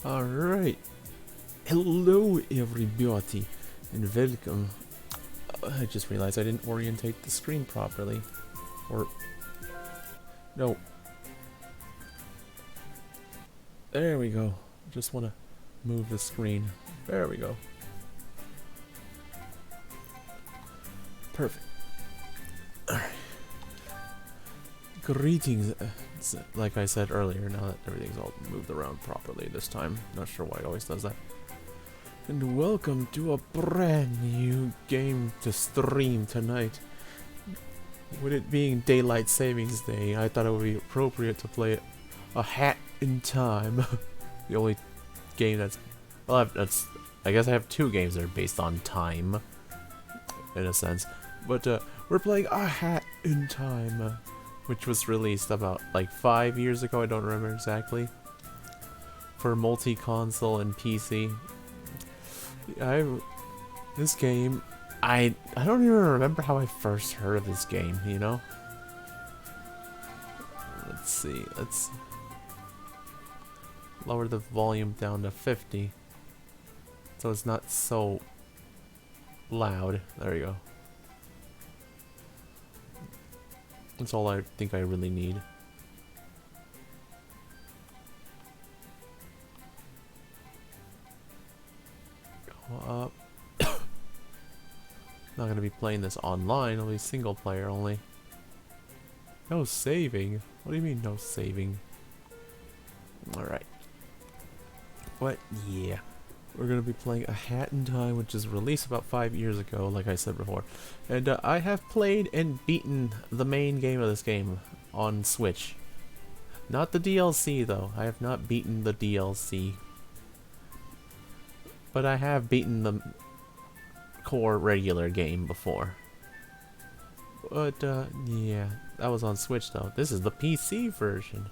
Alright, hello everybody, and welcome. I just realized I didn't orientate the screen properly. Or, no. There we go. Just want to move the screen. There we go. Perfect. Alright. Greetings. Like I said earlier, now that everything's all moved around properly this time. Not sure why it always does that. And welcome to a brand new game to stream tonight. With it being Daylight Savings Day, I thought it would be appropriate to play A Hat in Time. The only game that's... Well, I guess I have two games that are based on time, in a sense. But we're playing A Hat in Time, which was released about like 5 years ago, I don't remember exactly. For multi-console and PC. This game, I don't even remember how I first heard of this game, you know? Let's see, let's lower the volume down to 50 so it's not so loud. There you go. That's all I think I really need. Go up. Not gonna be playing this online, it'll be single player only. No saving? What do you mean no saving? Alright. But yeah. We're gonna be playing A Hat in Time, which is released about 5 years ago, like I said before. And I have played and beaten the main game of this game on Switch. Not the DLC though. I have not beaten the DLC. But I have beaten the core regular game before. But yeah, that was on Switch though. This is the PC version.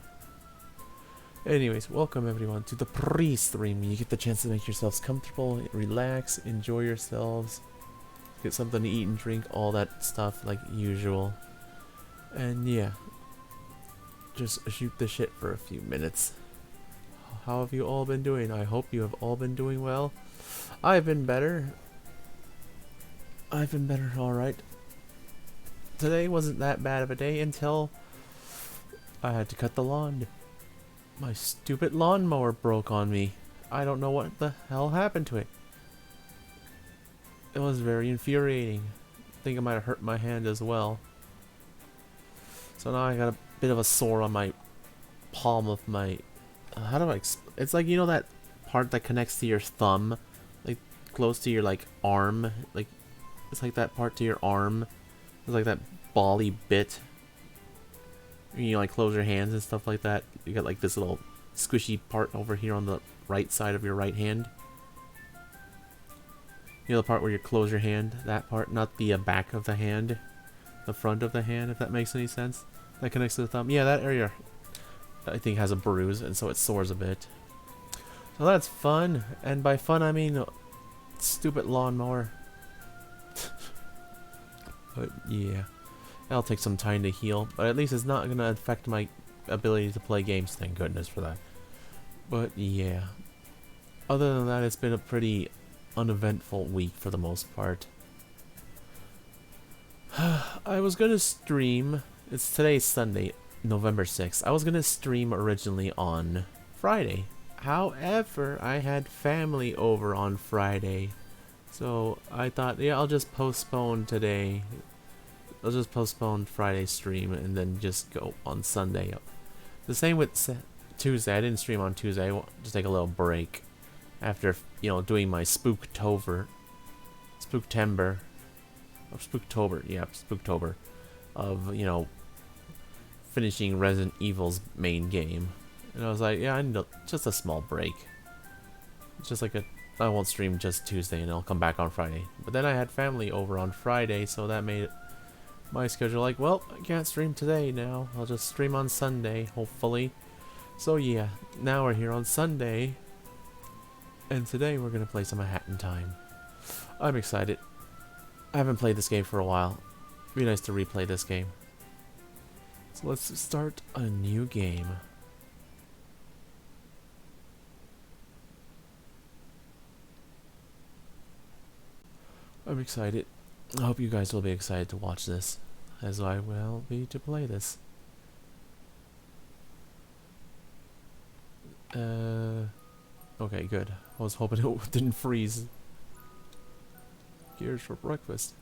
Anyways, welcome everyone to the pre-stream. You get the chance to make yourselves comfortable, relax, enjoy yourselves, get something to eat and drink, all that stuff like usual. And yeah, just shoot the shit for a few minutes. How have you all been doing? I hope you have all been doing well. I've been better. Alright. Today wasn't that bad of a day until I had to cut the lawn. My stupid lawnmower broke on me. I don't know what the hell happened to it. It was very infuriating. I think I might have hurt my hand as well. So now I got a bit of a sore on my palm of my... how do I... It's like, you know that part that connects to your thumb? Like, close to your, like, arm? Like, it's like that part to your arm. It's like that bally bit. You like close your hands and stuff like that. You got like this little squishy part over here on the right side of your right hand. You know the part where you close your hand? That part, not the back of the hand. The front of the hand, if that makes any sense. That connects to the thumb. Yeah, that area I think has a bruise and so it sores a bit. So that's fun. And by fun I mean stupid lawnmower. But yeah. That'll take some time to heal, but at least it's not going to affect my ability to play games, thank goodness for that. But yeah, other than that, it's been a pretty uneventful week for the most part. I was going to stream, today's Sunday, November 6th. I was going to stream originally on Friday. However, I had family over on Friday, so I thought, yeah, I'll just postpone today. I'll just postpone Friday's stream and then just go on Sunday. The same with Tuesday. I didn't stream on Tuesday. I want to take a little break after, you know, doing my Spooktober, yeah, Spooktober, of, you know, finishing Resident Evil's main game. And I was like, yeah, I need just a small break. It's just like I won't stream just Tuesday and I'll come back on Friday. But then I had family over on Friday, so that made it my schedule like, well, I can't stream today now. I'll just stream on Sunday, hopefully. So yeah, now we're here on Sunday. And today we're going to play some A Hat in Time. I'm excited. I haven't played this game for a while. It'd be nice to replay this game. So let's start a new game. I'm excited. I hope you guys will be excited to watch this, as I will be to play this. Okay, good. I was hoping it didn't freeze. Gears for breakfast.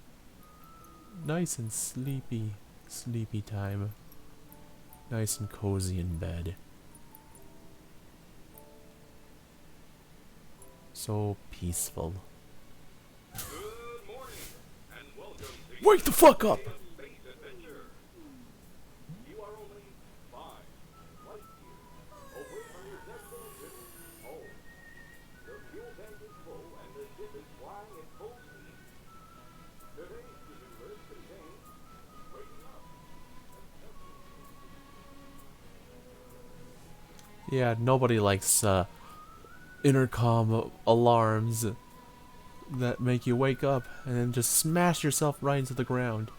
Nice and sleepy. Sleepy time. Nice and cozy in bed. So peaceful. Good morning, and welcome to Wake the fuck up! Space Adventure. You are only 5 light years away from your destination, home. Your fuel tank is full, and the ship is flying at full speed. Today's to-do list contains waking up. Yeah, nobody likes intercom alarms that make you wake up and then just smash yourself right into the ground.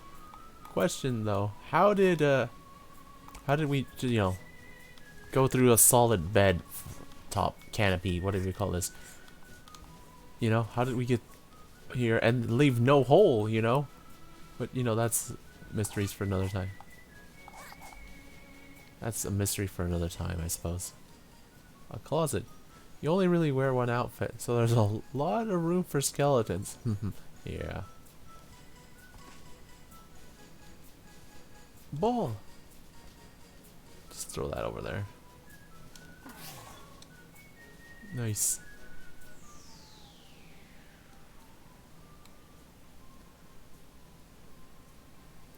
Question though, how did we, you know, go through a solid bed top canopy, whatever you call this? You know, how did we get here and leave no hole, you know? But you know, that's mysteries for another time. That's a mystery for another time, I suppose. A closet. You only really wear one outfit, so there's a lot of room for skeletons. Yeah. Ball. Just throw that over there. Nice.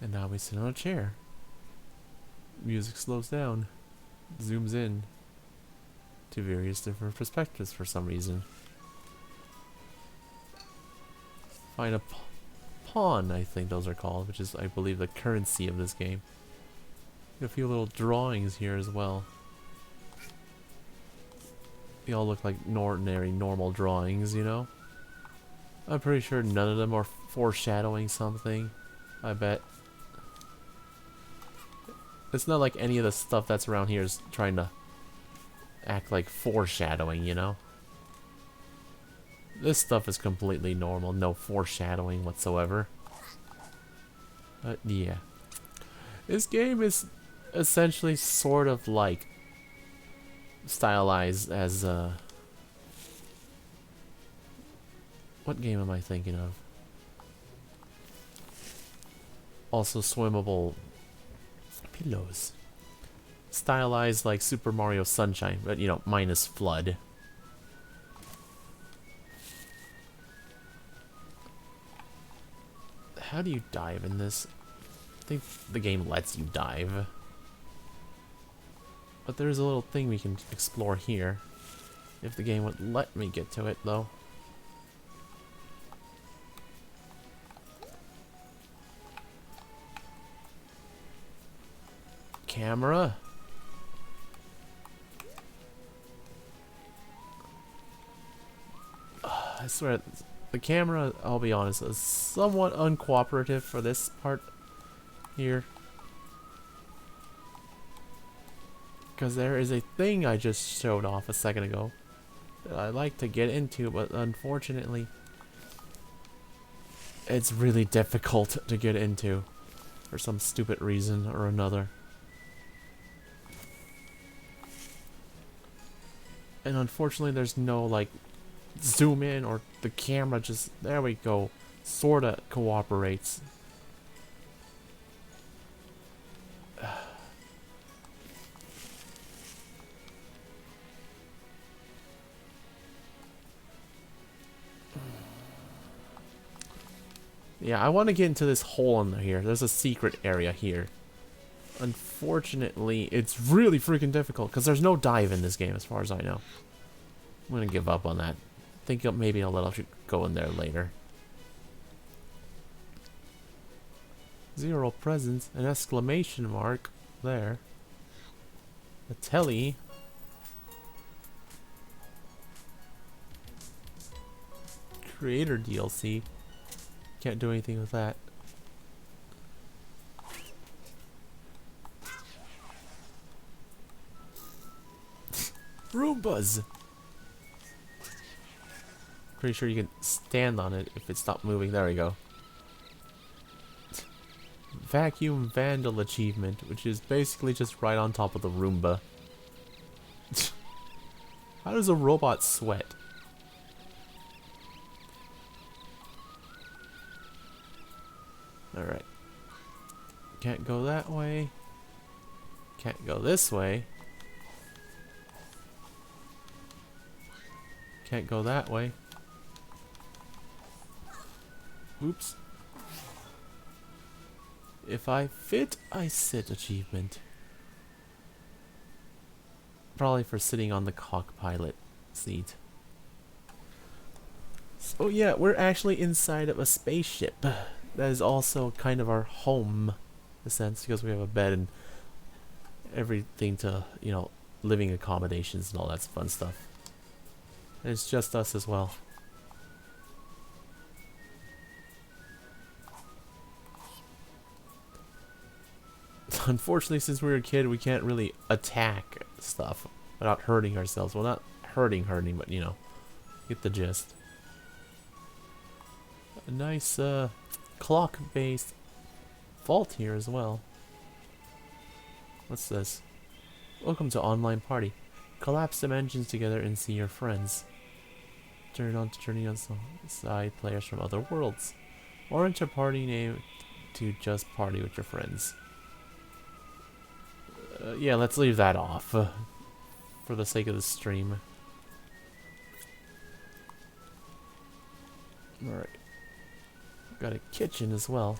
And now we sit on a chair. Music slows down, zooms in to various different perspectives for some reason. Find a pawn, I think those are called, which is, I believe, the currency of this game. A few little drawings here as well. They all look like ordinary, normal drawings, you know? I'm pretty sure none of them are foreshadowing something. I bet. It's not like any of the stuff that's around here is trying to act like foreshadowing, you know? This stuff is completely normal, no foreshadowing whatsoever. But yeah. This game is essentially sort of like stylized as what game am I thinking of? Also swimmable pillows. Stylized like Super Mario Sunshine, but you know, minus flood. How do you dive in this? I think the game lets you dive. But there's a little thing we can explore here. If the game would let me get to it, though. Camera. I swear, the camera, I'll be honest, is somewhat uncooperative for this part here. Because there is a thing I just showed off a second ago that I like to get into, but unfortunately, it's really difficult to get into for some stupid reason or another. And unfortunately, there's no, like, zoom in or the camera just, there we go, sorta cooperates. Yeah, I want to get into this hole in here. There's a secret area here. Unfortunately, it's really freaking difficult because there's no dive in this game as far as I know. I'm going to give up on that. Think maybe I'll let you go in there later. Zero presents, an exclamation mark there. A telly. Creator DLC. Can't do anything with that. Roombas! pretty sure you can stand on it if it stopped moving. There we go. Vacuum Vandal achievement, which is basically just right on top of the Roomba. How does a robot sweat? Alright. Can't go that way. Can't go this way. Can't go that way. Oops. If I fit, I sit achievement. Probably for sitting on the cockpilot seat. So yeah, we're actually inside of a spaceship. That is also kind of our home, in a sense, because we have a bed and everything to, you know, living accommodations and all that fun stuff. And it's just us as well. Unfortunately, since we were a kid, we can't really attack stuff without hurting ourselves. Well, not hurting, but you know, get the gist. A nice clock-based vault here as well. What's this? Welcome to online party. Collapse dimensions together and see your friends. Turn on to journey on some side players from other worlds. Or enter party name to just party with your friends. Yeah, let's leave that off for the sake of the stream. Alright. Got a kitchen as well.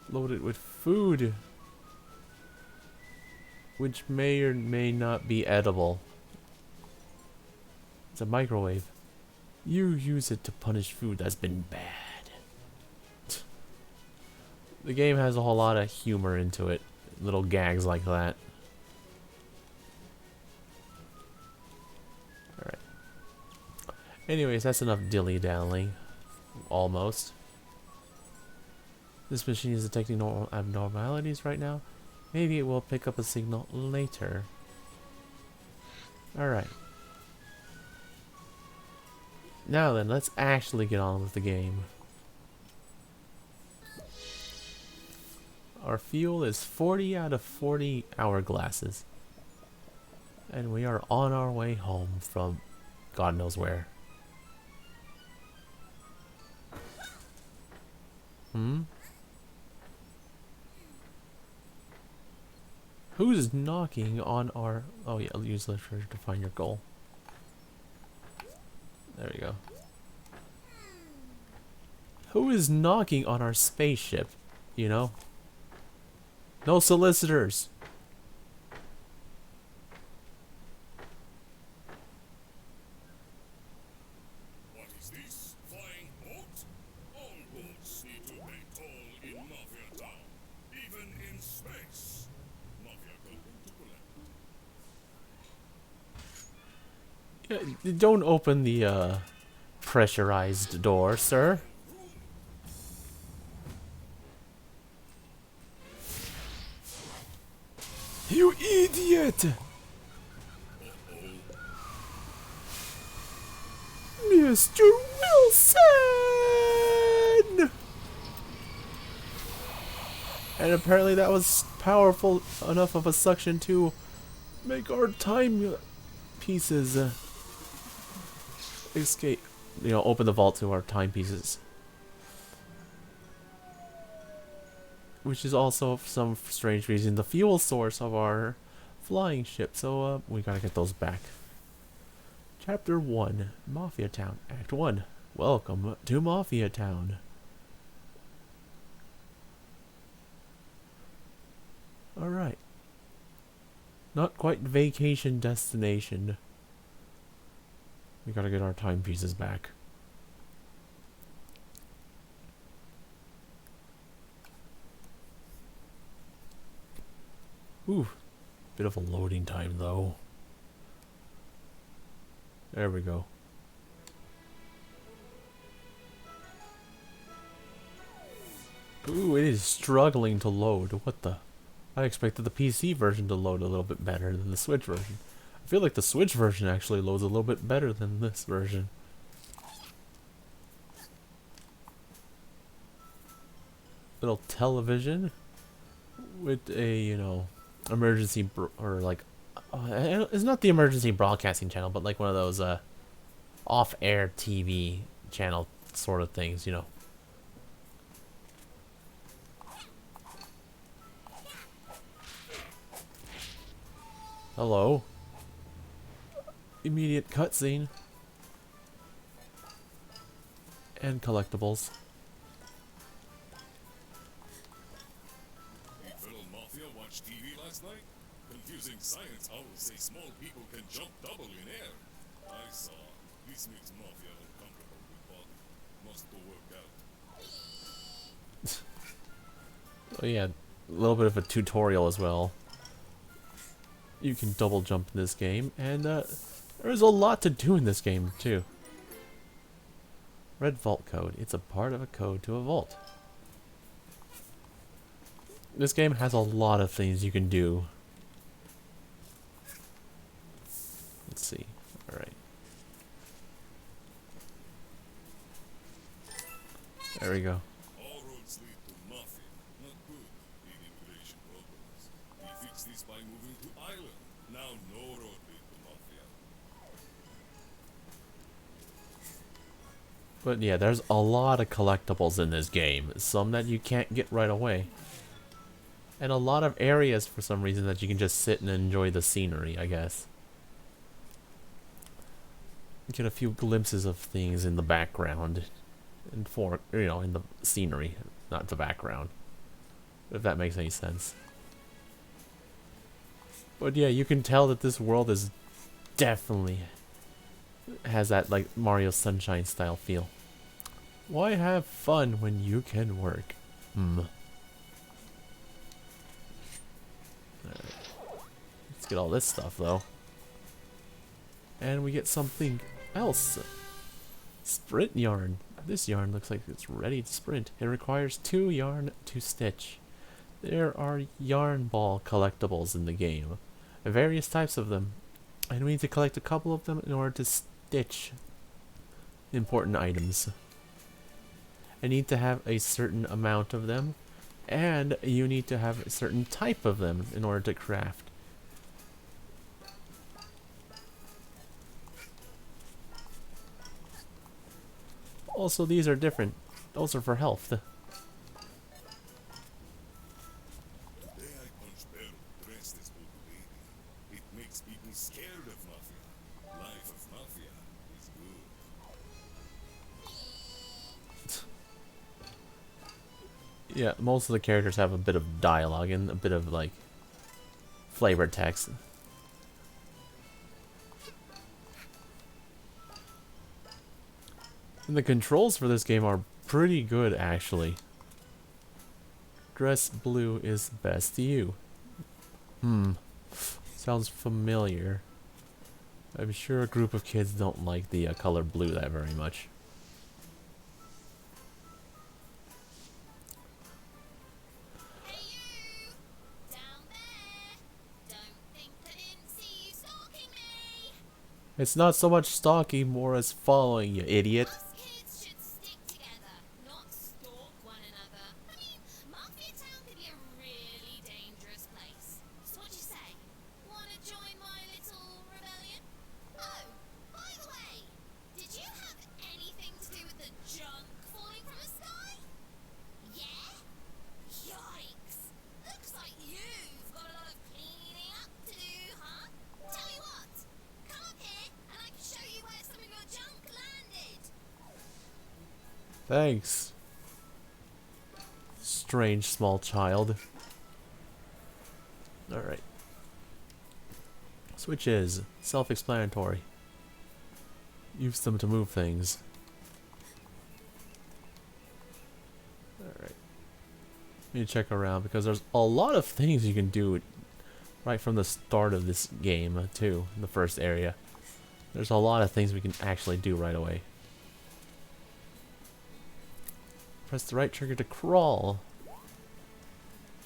Loaded with food. Which may or may not be edible. It's a microwave. You use it to punish food that's been bad. The game has a whole lot of humor into it. Little gags like that. Alright. Anyways, that's enough dilly-dallying. Almost. This machine is detecting no abnormalities right now. Maybe it will pick up a signal later. Alright. Now then, let's actually get on with the game. Our fuel is 40 out of 40 hourglasses. And we are on our way home from God knows where. Who's knocking on our... Oh yeah, I'll use literature to find your goal. There we go. Who is knocking on our spaceship? You know? No solicitors! What is this? Flying boat? All boats need to pay toll in Mafia Town. Even in space. Mafia going to collect. Yeah, don't open the pressurized door, sir. You idiot! Mr. Wilson! And apparently that was powerful enough of a suction to make our time pieces escape. You know, open the vault to our timepieces. Which is also, for some strange reason, the fuel source of our flying ship. So, we gotta get those back. Chapter 1, Mafia Town, Act 1. Welcome to Mafia Town. Alright. Not quite vacation destination. We gotta get our timepieces back. Ooh, bit of a loading time though. There we go. Ooh, it is struggling to load. What the? I expected the PC version to load a little bit better than the Switch version. I feel like the Switch version actually loads a little bit better than this version. Little television with a, you know, emergency or like it's not the emergency broadcasting channel, but like one of those off-air TV channel sort of things, you know. Hello. Immediate cutscene. And collectibles. A fellow Mafia watched TV last night? Confusing science owls say small people can jump double in air. I saw. This makes Mafia uncomfortable with body. Must go work out. Oh yeah, a little bit of a tutorial as well. You can double jump in this game, and there's a lot to do in this game too. Red vault code. It's a part of a code to a vault. This game has a lot of things you can do. Let's see. Alright. There we go. All roads lead to Mafia. Not good. Big immigration problems. We fixed this by moving to Island. Now no road lead to Mafia. But yeah, there's a lot of collectibles in this game. Some that you can't get right away. And a lot of areas for some reason that you can just sit and enjoy the scenery, I guess. Get a few glimpses of things in the background. And for, you know, in the scenery, not the background. If that makes any sense. But yeah, you can tell that this world is definitely has that like Mario Sunshine style feel. Why have fun when you can work? Alright. Let's get all this stuff though. And we get something else. Sprint yarn. This yarn looks like it's ready to sprint. It requires 2 yarn to stitch. There are yarn ball collectibles in the game. Various types of them. And we need to collect a couple of them in order to stitch important items. I need to have a certain amount of them. And you need to have a certain type of them in order to craft. Also, these are different. Those are for health. Today I punched Bear dressed as old lady. It makes people scared of Mafia. Life of Mafia is good. Yeah, most of the characters have a bit of dialogue and a bit of like flavor text. And the controls for this game are pretty good, actually. Dress blue is best you. Sounds familiar. I'm sure a group of kids don't like the color blue that very much. Hey you! Down there! Don't think I didn't see you stalking me! It's not so much stalking, more as following, you idiot. Us kids should stick together, not stalk one another. I mean, Mafia Town can be a really dangerous place. So what you say? Wanna join my little rebellion? Oh, by the way, did you have anything to do with the junk falling from the sky? Yeah? Yikes! Looks like you've got a lot of cleaning up to do, huh? Tell you what, come up here and I can show you where some of your junk landed. Thanks. Strange small child. Alright. Switches. Self-explanatory. Use them to move things. Alright. Need to check around because there's a lot of things you can do right from the start of this game too, in the first area. There's a lot of things we can actually do right away. Press the right trigger to crawl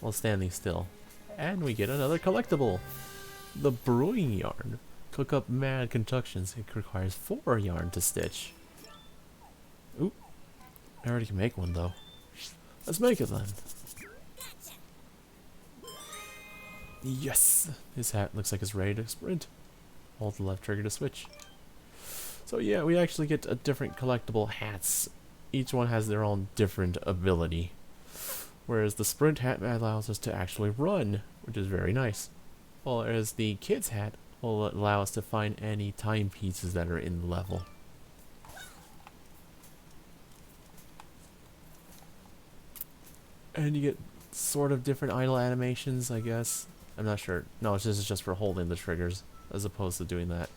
while standing still. And we get another collectible. The brewing yarn. took up mad constructions. It requires 4 yarn to stitch. Oop. I already can make one though. Let's make it then. Yes! His hat looks like it's ready to sprint. Hold the left trigger to switch. So yeah, we actually get a different collectible hats. Each one has their own different ability. Whereas the sprint hat allows us to actually run, which is very nice. Whereas the kid's hat will allow us to find any timepieces that are in the level. And you get sort of different idle animations, I guess. I'm not sure. No, it's just for holding the triggers, as opposed to doing that.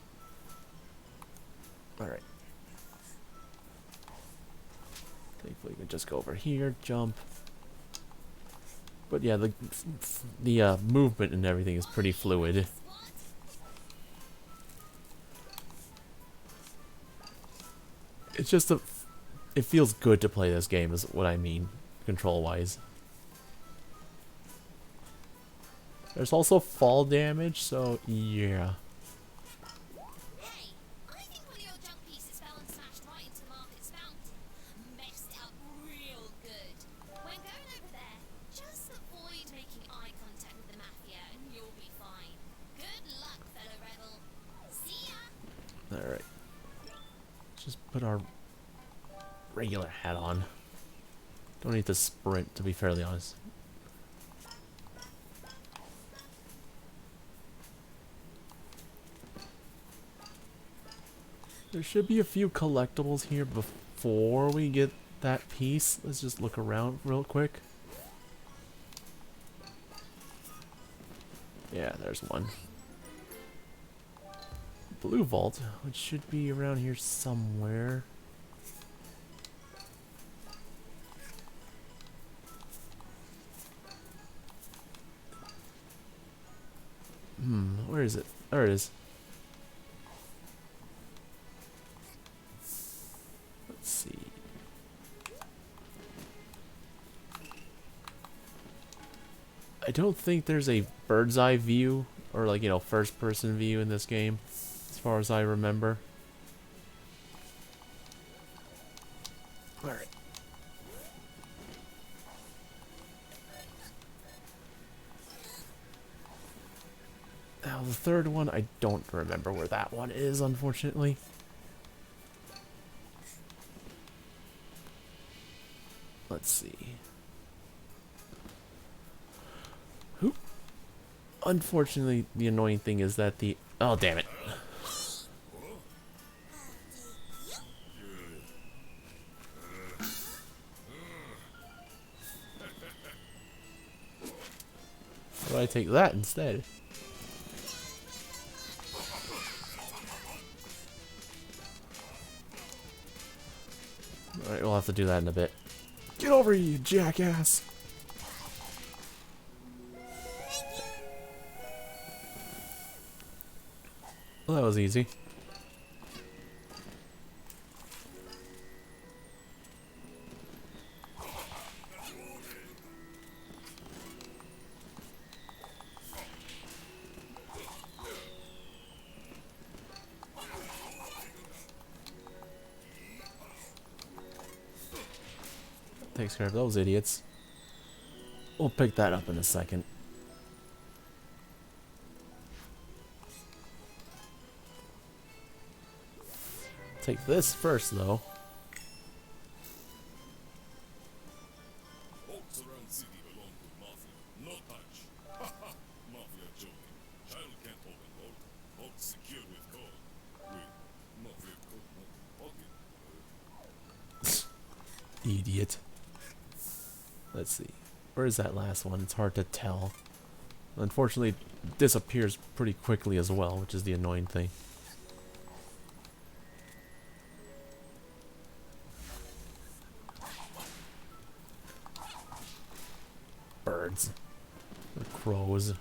Alright. Thankfully, we can just go over here, jump. But yeah, the movement and everything is pretty fluid. It's just it feels good to play this game, is what I mean, control-wise. There's also fall damage, so yeah. Hey, I think one of your junk pieces fell and smashed right into the market's fountain. Messed it up real good. When going over there, just avoid making eye contact with the mafia and you'll be fine. Good luck, fellow rebel. See ya! Alright. Just put our regular hat on. Don't need to sprint, to be fairly honest. There should be a few collectibles here before we get that piece. Let's just look around real quick. Yeah, there's one. Blue vault, which should be around here somewhere. Where is it? There it is. Let's see. I don't think there's a bird's eye view or like, you know, first person view in this game as far as I remember. Alright. Now the third one, I don't remember where that one is, unfortunately. Let's see. Who? Unfortunately, the annoying thing is that the... Oh, damn it. Why do I take that instead? Alright, we'll have to do that in a bit. Get over here, you jackass! Well, that was easy. Takes care of those idiots. We'll pick that up in a second. Take this first, though. Folks around city belong to mafia. No touch. Haha. Mafia joking. Child can't open vault. Vault secured with code. Wait. Mafia code not pocket. Idiot. Let's see. Where is that last one? It's hard to tell. Unfortunately, it disappears pretty quickly as well, which is the annoying thing. Birds. Or crows.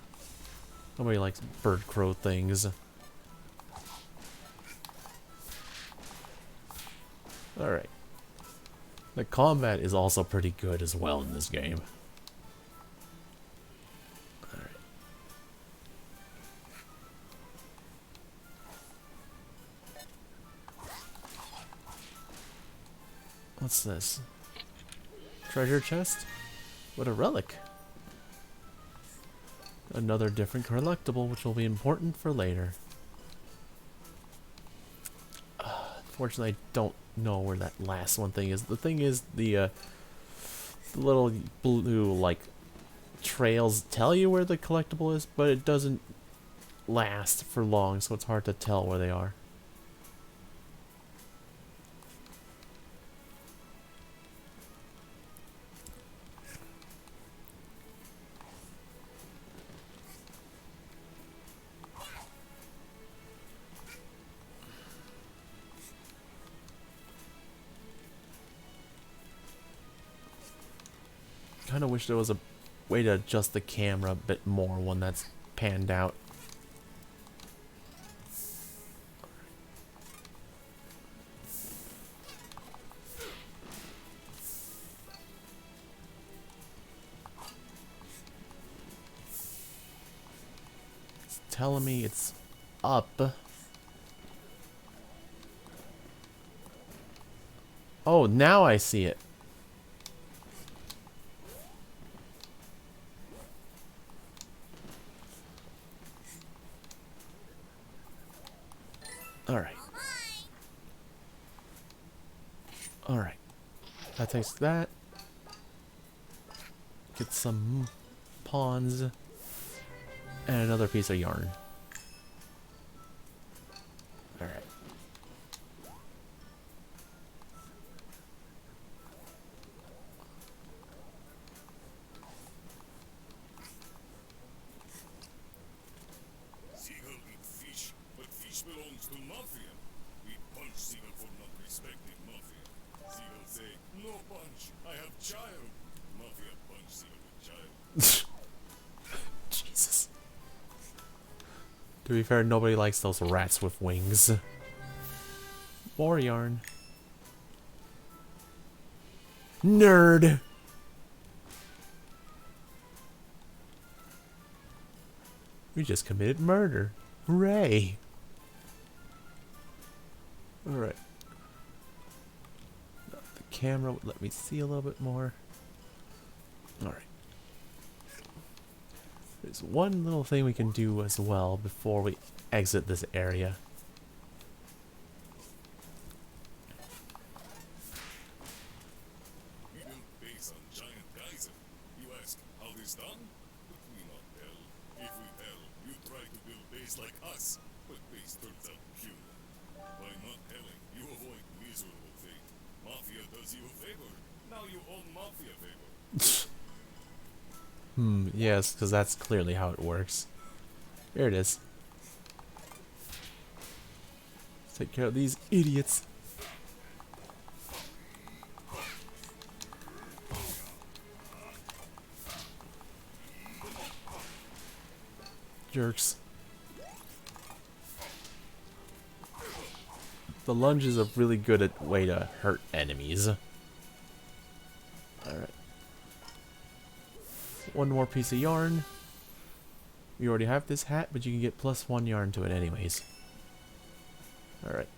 Nobody likes bird crow things. Alright. The combat is also pretty good as well in this game. Alright. What's this? Treasure chest? What a relic. Another different collectible, which will be important for later. Fortunately, I don't know where that last one thing is. The thing is, the little blue, like, trails tell you where the collectible is, but it doesn't last for long, so it's hard to tell where they are. Kind of wish there was a way to adjust the camera a bit more when that's panned out. It's telling me it's up. Oh, now I see it. Alright. Alright. That takes that. Get some pawns. And another piece of yarn. Alright. Seagull eat fish, but fish belongs to Mafia. We punch Seagull for not respecting Mafia. Seagull say, no punch, I have child. Mafia punch Seagull with child. Jesus. To be fair, nobody likes those rats with wings. More yarn. Nerd! We just committed murder. Hooray! Alright. The camera would let me see a little bit more. Alright. There's one little thing we can do as well before we exit this area. We build base on giant geyser. You ask how this done? But we not tell. If we tell, you try to build base like us, but base turns out human. By not telling, you avoid miserable fate. Mafia does you a favor. Now you own Mafia favor. Yes, because that's clearly how it works. Here it is. Let's take care of these idiots. Jerks. The lunge is a really good way to hurt enemies. Alright. One more piece of yarn. We already have this hat, but you can get +1 yarn to it anyways. Alright.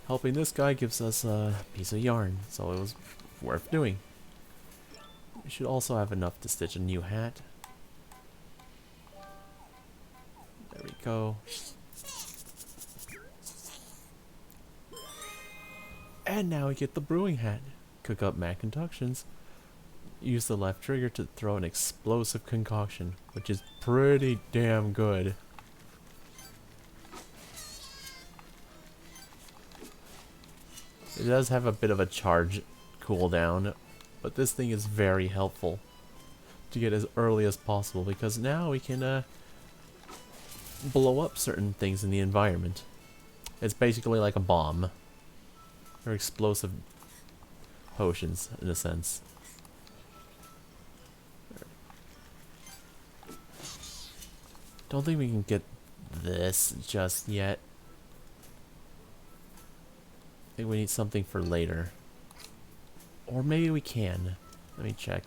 Helping this guy gives us a piece of yarn, so it was worth doing. We should also have enough to stitch a new hat. There we go. And now we get the brewing hat. Cook up mad concoctions. Use the left trigger to throw an explosive concoction, which is pretty damn good. It does have a bit of a charge cooldown, but this thing is very helpful to get as early as possible because now we can blow up certain things in the environment. It's basically like a bomb. Or explosive potions, in a sense. Don't think we can get this just yet. I think we need something for later. Or maybe we can. Let me check.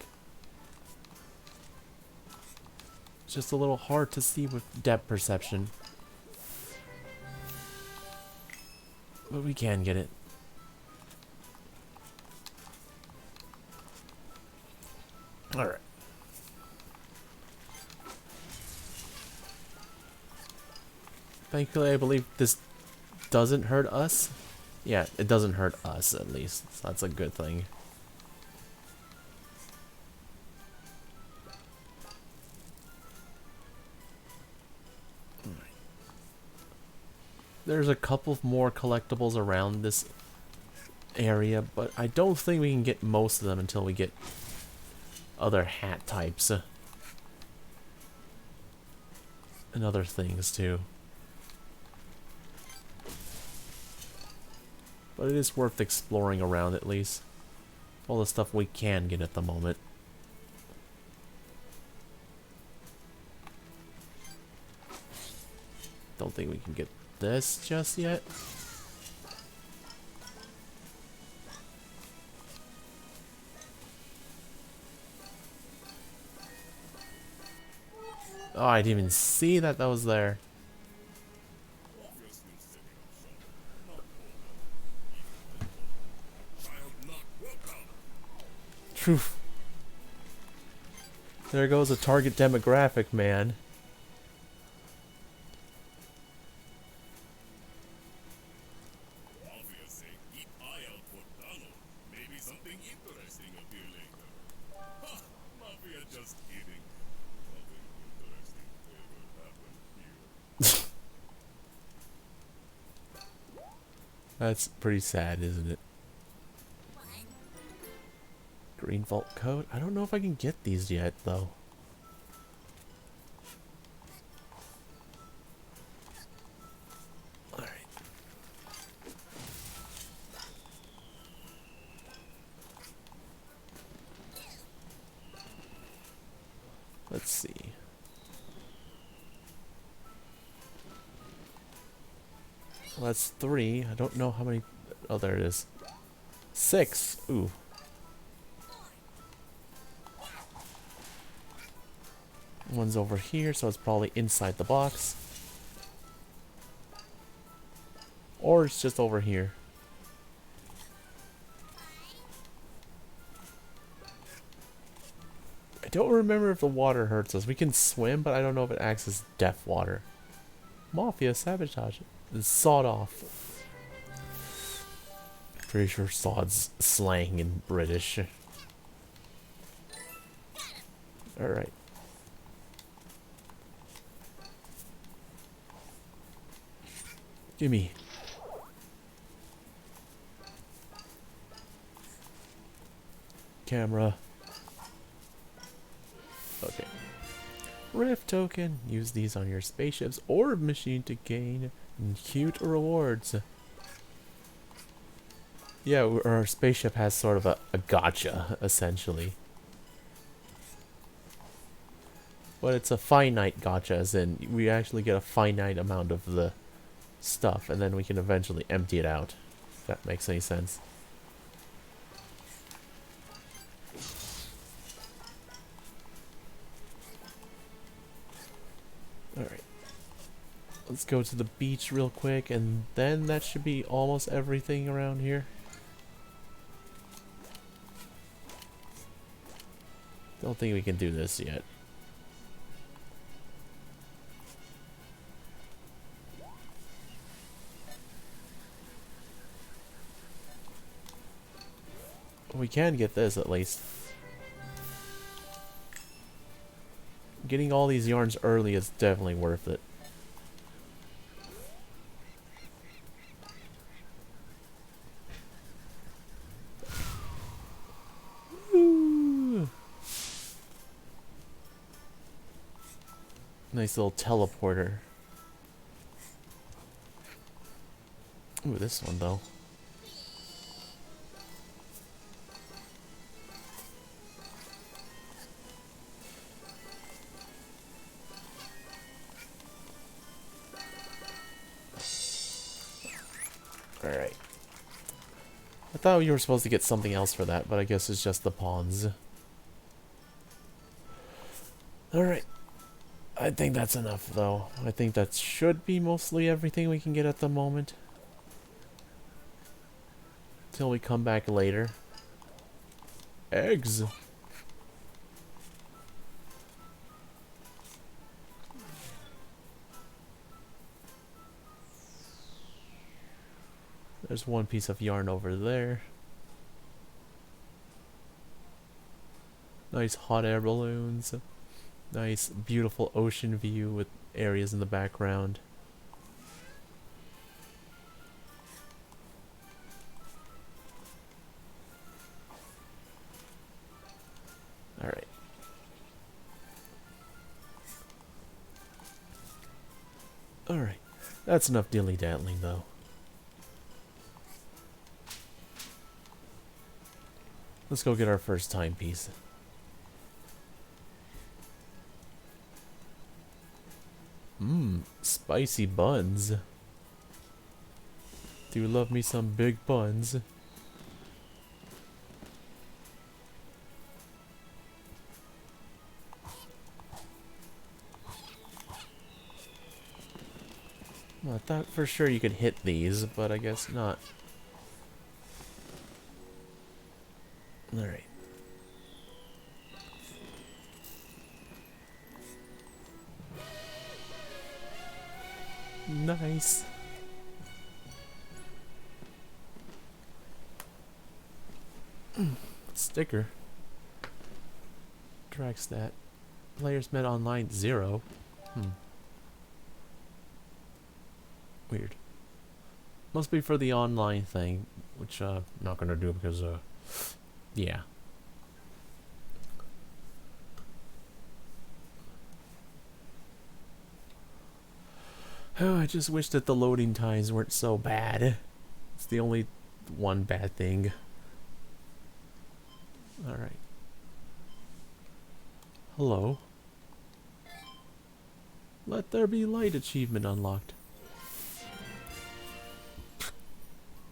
It's just a little hard to see with depth perception. But we can get it. Alright. Thankfully, I believe this doesn't hurt us. Yeah, it doesn't hurt us, at least. So that's a good thing. There's a couple more collectibles around this area, but I don't think we can get most of them until we get other hat types. And other things, too. But it is worth exploring around, at least. All the stuff we can get at the moment. Don't think we can get this just yet. Oh, I didn't even see that was there. Truth. There goes a target demographic, man. Obviously, keep eye out for Donald. Maybe something interesting appear later. Ha! Mafia just kidding. Nothing interesting ever happened here. That's pretty sad, isn't it? Green Vault Code? I don't know if I can get these yet, though. Alright. Let's see. Well, that's 3. I don't know how many... Oh, there it is. 6. Ooh. One's over here, so it's probably inside the box. Or it's just over here. I don't remember if the water hurts us. We can swim, but I don't know if it acts as death water. Mafia sabotage it. It's sawed off. Pretty sure saw's slang in British. Alright. Gimme. Camera. Okay. Rift token. Use these on your spaceship's orb machine to gain cute rewards. Yeah, our spaceship has sort of a gotcha, essentially. But it's a finite gotcha, as in we actually get a finite amount of the stuff, and then we can eventually empty it out, if that makes any sense. Alright. Let's go to the beach real quick, and then that should be almost everything around here. Don't think we can do this yet. We can get this at least. Getting all these yarns early is definitely worth it. Woo. Nice little teleporter. Ooh, this one though. Alright. I thought you were supposed to get something else for that, but I guess it's just the pawns. Alright. I think that's enough, though. I think that should be mostly everything we can get at the moment. Till we come back later. Eggs! There's one piece of yarn over there. Nice hot air balloons. Nice, beautiful ocean view with areas in the background. Alright. Alright. That's enough dilly-daddling, though. Let's go get our first timepiece. Spicy buns. Do you love me some big buns? Well, I thought for sure you could hit these, but I guess not. Alright. Nice. Sticker. Drag stat. Players met online 0. Weird. Must be for the online thing, which I'm not gonna do because yeah. Oh, I just wish that the loading times weren't so bad. It's the only one bad thing. Alright. Hello. Let there be light achievement unlocked.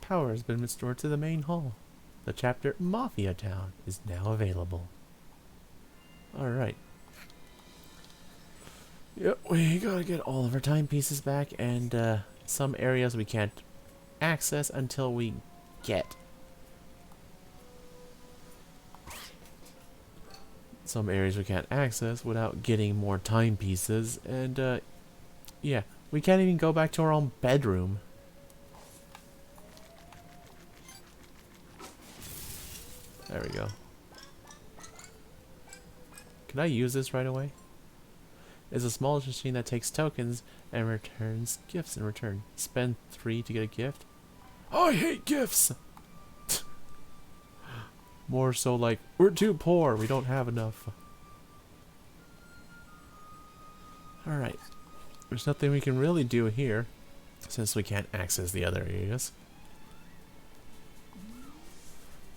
Power has been restored to the main hall. The chapter Mafia Town is now available. Alright. Yep, we gotta get all of our timepieces back, and some areas we can't access until we get. Some areas we can't access without getting more timepieces, and yeah, we can't even go back to our own bedroom. There we go. Can I use this right away? It's a small machine that takes tokens and returns gifts in return. Spend 3 to get a gift. I hate gifts! More so like, we're too poor, we don't have enough. Alright. There's nothing we can really do here, since we can't access the other areas.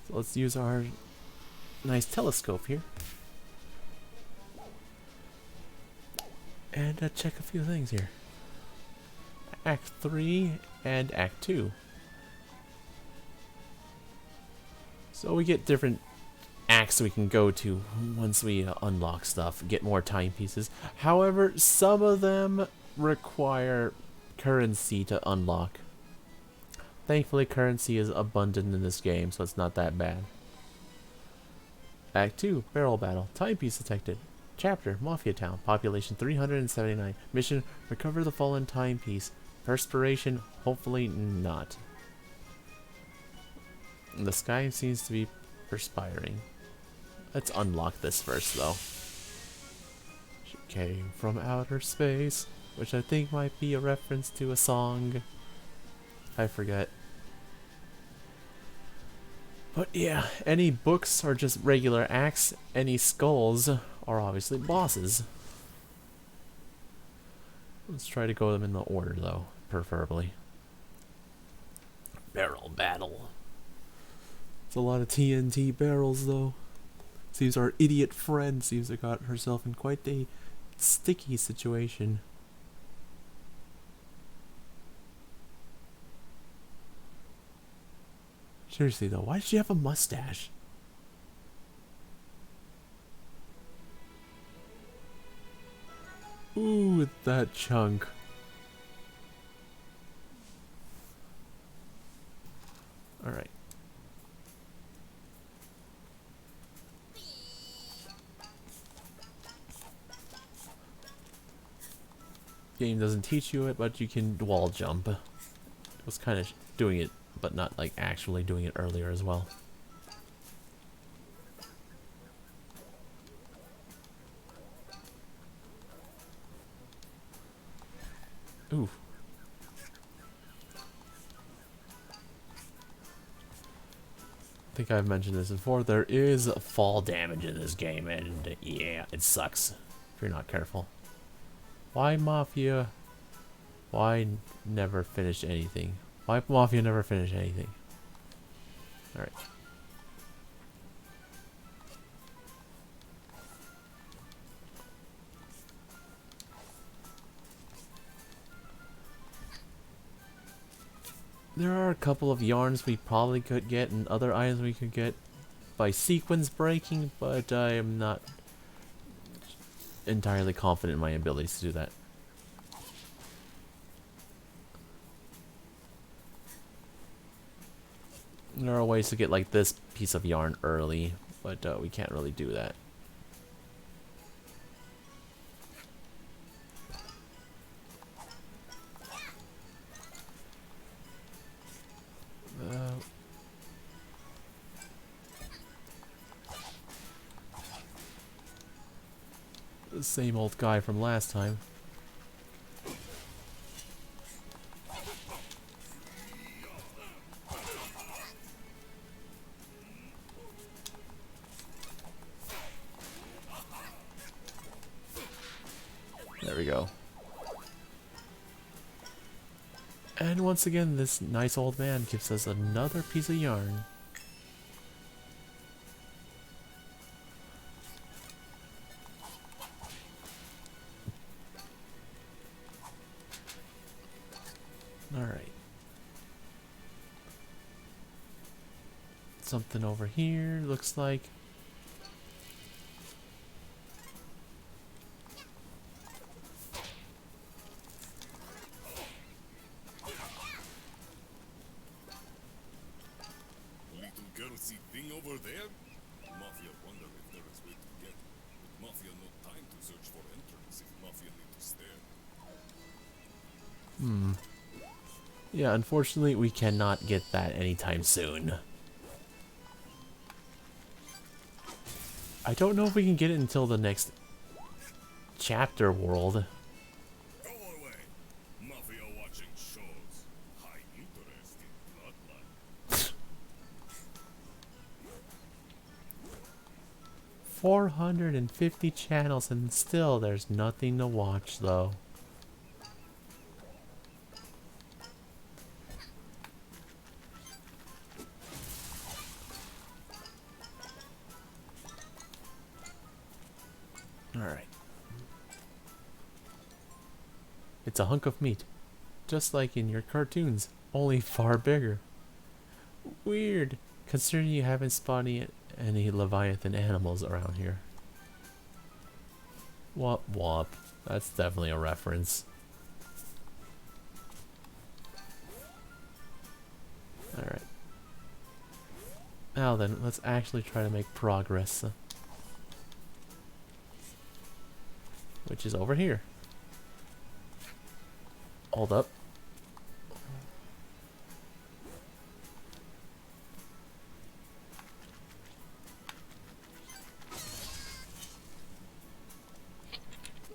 So let's use our nice telescope here. And check a few things here. Act 3 and Act 2. So we get different acts we can go to once we unlock stuff, get more timepieces. However, some of them require currency to unlock. Thankfully, currency is abundant in this game, so it's not that bad. Act 2, Barrel Battle. Timepiece detected. Chapter, Mafia Town. Population 379. Mission, recover the fallen timepiece. Perspiration, hopefully not. The sky seems to be perspiring. Let's unlock this first, though. She came from outer space, which I think might be a reference to a song. I forget. But yeah, any books are just regular acts. Any skulls are obviously bosses. Let's try to go them in the order, though, preferably. Barrel battle. It's a lot of TNT barrels, though. Seems our idiot friend seems to got herself in quite a sticky situation. Seriously, though, why did she have a mustache? Ooh, with that chunk. Alright. Game doesn't teach you it, but you can wall jump. It was kind of doing it but not like actually doing it earlier as well. Ooh. I think I've mentioned this before. There is fall damage in this game, and yeah, it sucks if you're not careful. Why Mafia? Why never finish anything? Why Mafia never finish anything? Alright. There are a couple of yarns we probably could get and other items we could get by sequence breaking, but I am not entirely confident in my abilities to do that. There are ways to get like this piece of yarn early, but we can't really do that. The same old guy from last time. There we go. And once again, this nice old man gives us another piece of yarn. Alright. Something over here, looks like. Little girl see thing over there? Mafia wonder if there is way to get. But Mafia no time to search for entrance if Mafia need to stare. Yeah, unfortunately, we cannot get that anytime soon. I don't know if we can get it until the next chapter world. Go away! Mafia watching shows. High interest in bloodline. 450 channels and still there's nothing to watch though. Alright. It's a hunk of meat. Just like in your cartoons, only far bigger. Weird, considering you haven't spotted any Leviathan animals around here. Wop wop. That's definitely a reference. Alright. Now then, let's actually try to make progress. Which is over here. Hold up.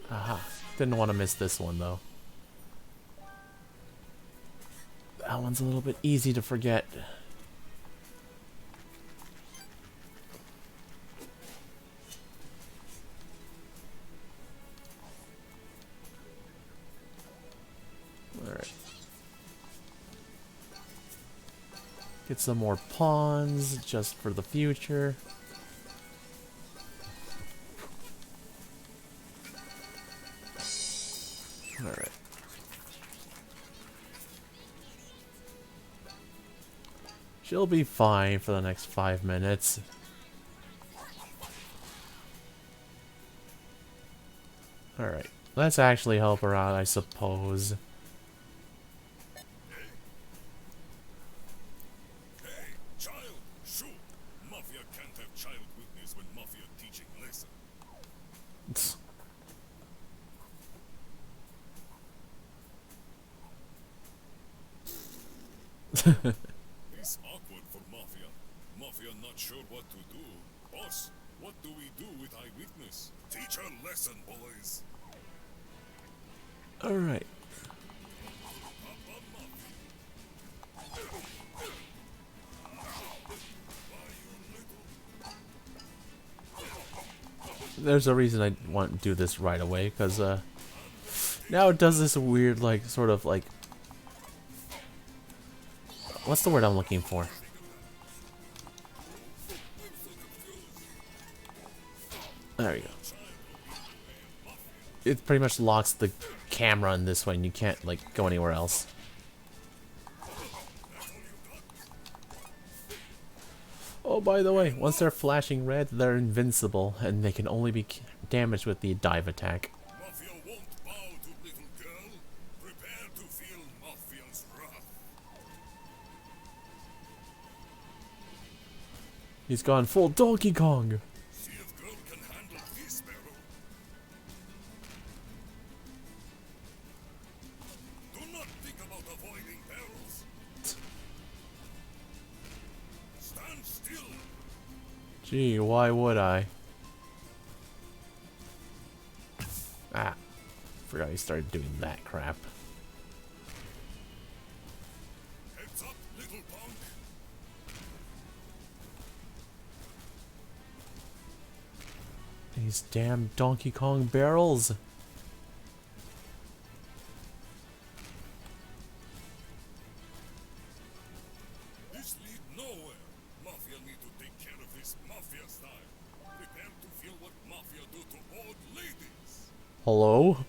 Aha. Didn't want to miss this one though. That one's a little bit easy to forget. Alright. Get some more pawns just for the future. Alright. She'll be fine for the next 5 minutes. Alright. Let's actually help her out, I suppose. Hey, child, shoot! Mafia can't have child witness when Mafia teaching lesson. sure what to do. Boss, what do we do with eyewitness? Teach a lesson, boys. Alright. There's a reason I want to do this right away, because now it does this weird, like, sort of like, what's the word I'm looking for? There we go. It pretty much locks the camera in this way, and you can't, like, go anywhere else. Oh, by the way, once they're flashing red, they're invincible, and they can only be damaged with the dive attack. Mafia won't bow to little girl. Prepare to feel Mafia's wrath. He's gone full Donkey Kong! See if girl can handle this barrel. Do not think about avoiding barrels. Stand still. Gee, why would I? Ah, forgot he started doing that crap. Heads up, little punk. These damn Donkey Kong barrels! This lead nowhere. Mafia need to take care of this Mafia style. Prepare to feel what Mafia do to old ladies. Hello?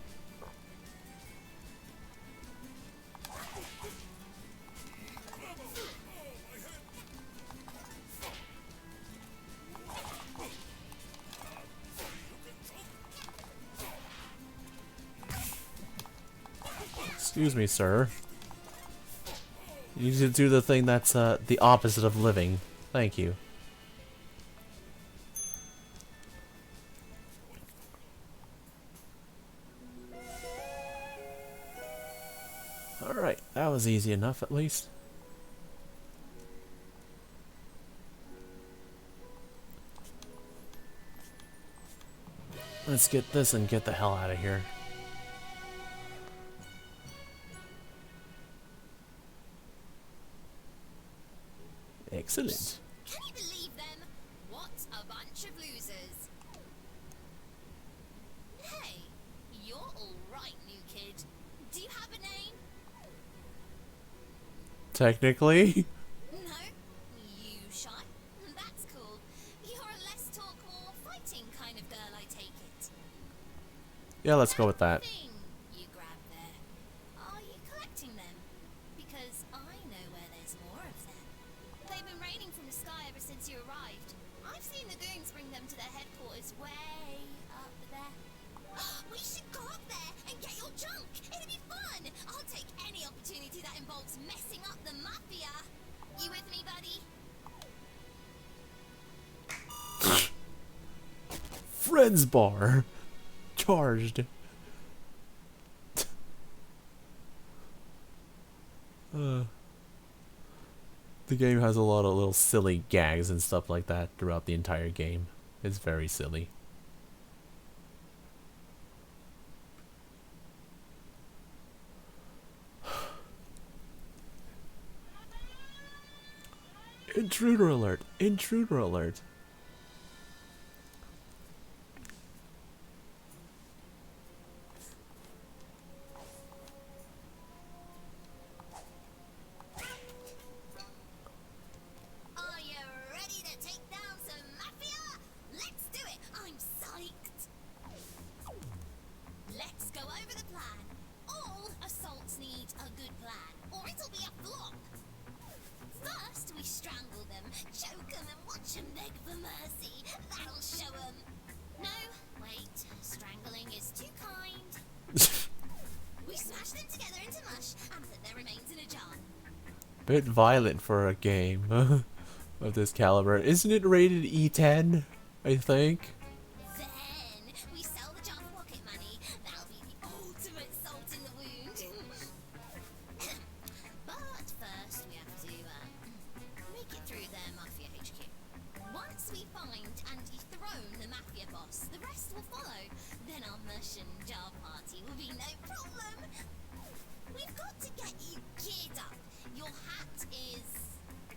Excuse me, sir. You need to do the thing that's the opposite of living. Thank you. Alright, that was easy enough at least. Let's get this and get the hell out of here. Excellent. Can you believe them? What a bunch of losers. Hey, you're all right, new kid. Do you have a name? Technically. No? You shy? That's cool. You're a less talk, more fighting kind of girl, I take it. Yeah, let's go with that. Thing you grabbed there. Are you collecting them? Because I know where there's more of them. They've been raining from the sky ever since you arrived. I've seen the goons bring them to their headquarters way up there. We should go up there and get your junk. It'll be fun. I'll take any opportunity that involves messing up the Mafia. You with me, buddy? Friends bar. Charged. The game has a lot of little silly gags and stuff like that throughout the entire game. It's very silly. Intruder alert! Intruder alert! Are you ready to take down some Mafia? Let's do it. I'm psyched. Let's go over the plan. All assaults need a good plan, or it'll be a flop. First, we strangle them, choke them, and watch them beg for mercy. That'll show them. No, wait. Strangling is too kind. We smash them together into mush and put their remains in a jar. Bit violent for a game of this caliber. Isn't it rated E10? I think. Then we sell the jar for pocket money. That'll be the ultimate salt in the wound. But first we have to make it through their Mafia HQ. Mafia boss. The rest will follow. Then our mush and jar party will be no problem. We've got to get you geared up. Your hat is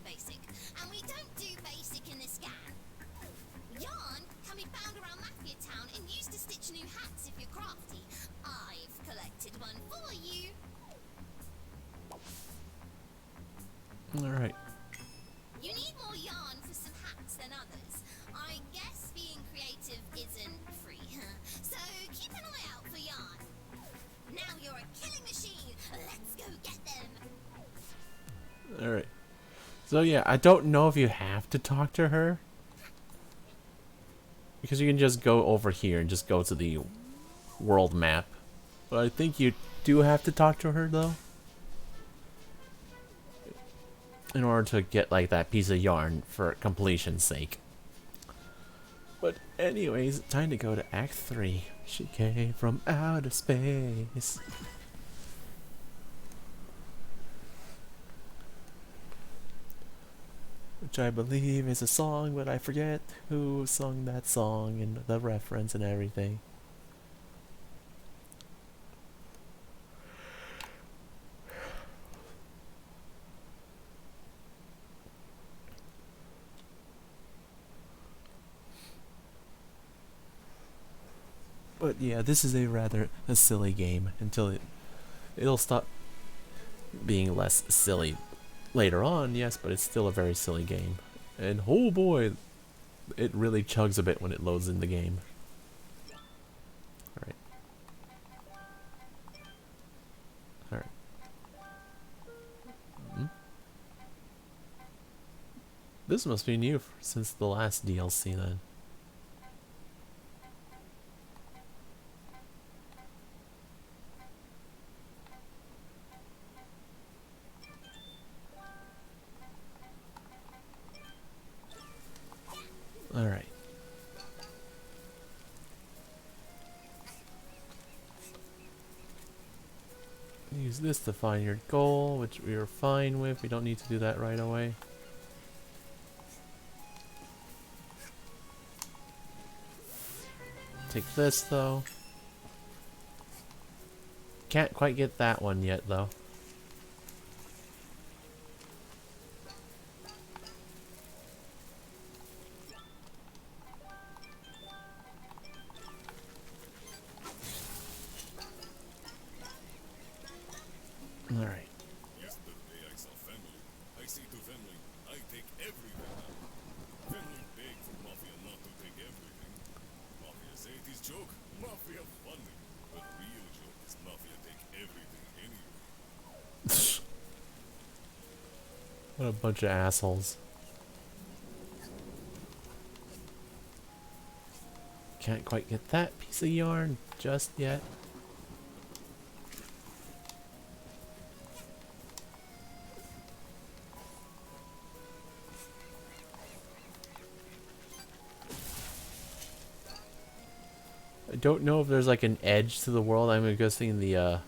basic, and we don't do basic in this gang. Yarn can be found around Mafia Town and used to stitch new hats if you're crafty. I've collected one for you. Alright. You need more yarn for some hats than others. I guess being creative isn't free, huh? So keep an eye out for yarn. Now you're a killing machine. Let's go get them. Alright. So yeah, I don't know if you have to talk to her. Because you can just go over here and just go to the world map. But I think you do have to talk to her though. In order to get like that piece of yarn for completion's sake. But anyways, time to go to Act 3. She came from outer space. Which I believe is a song, but I forget who sung that song and the reference and everything. But yeah, this is a rather silly game until it'll stop being less silly later on, yes, but it's still a very silly game. And oh boy, it really chugs a bit when it loads in the game. Alright. Alright. This must be new since the last DLC then. Alright. Use this to find your goal, which we are fine with. We don't need to do that right away. Take this though. Can't quite get that one yet though. Alright. Yesterday I saw family. I see to family. I take everything now. Family beg for Mafia not to take everything. Mafia say it is joke. Mafia funny. But real joke is Mafia take everything anyway. What a bunch of assholes. Can't quite get that piece of yarn just yet. I don't know if there's like an edge to the world. I'm guessing the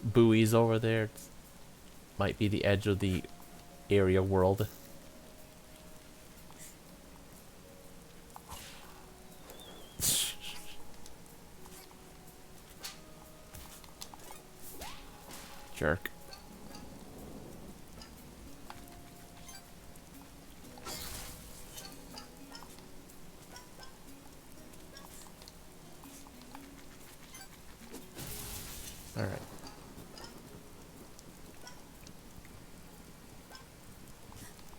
buoys over there might be the edge of the area world. Jerk. All right.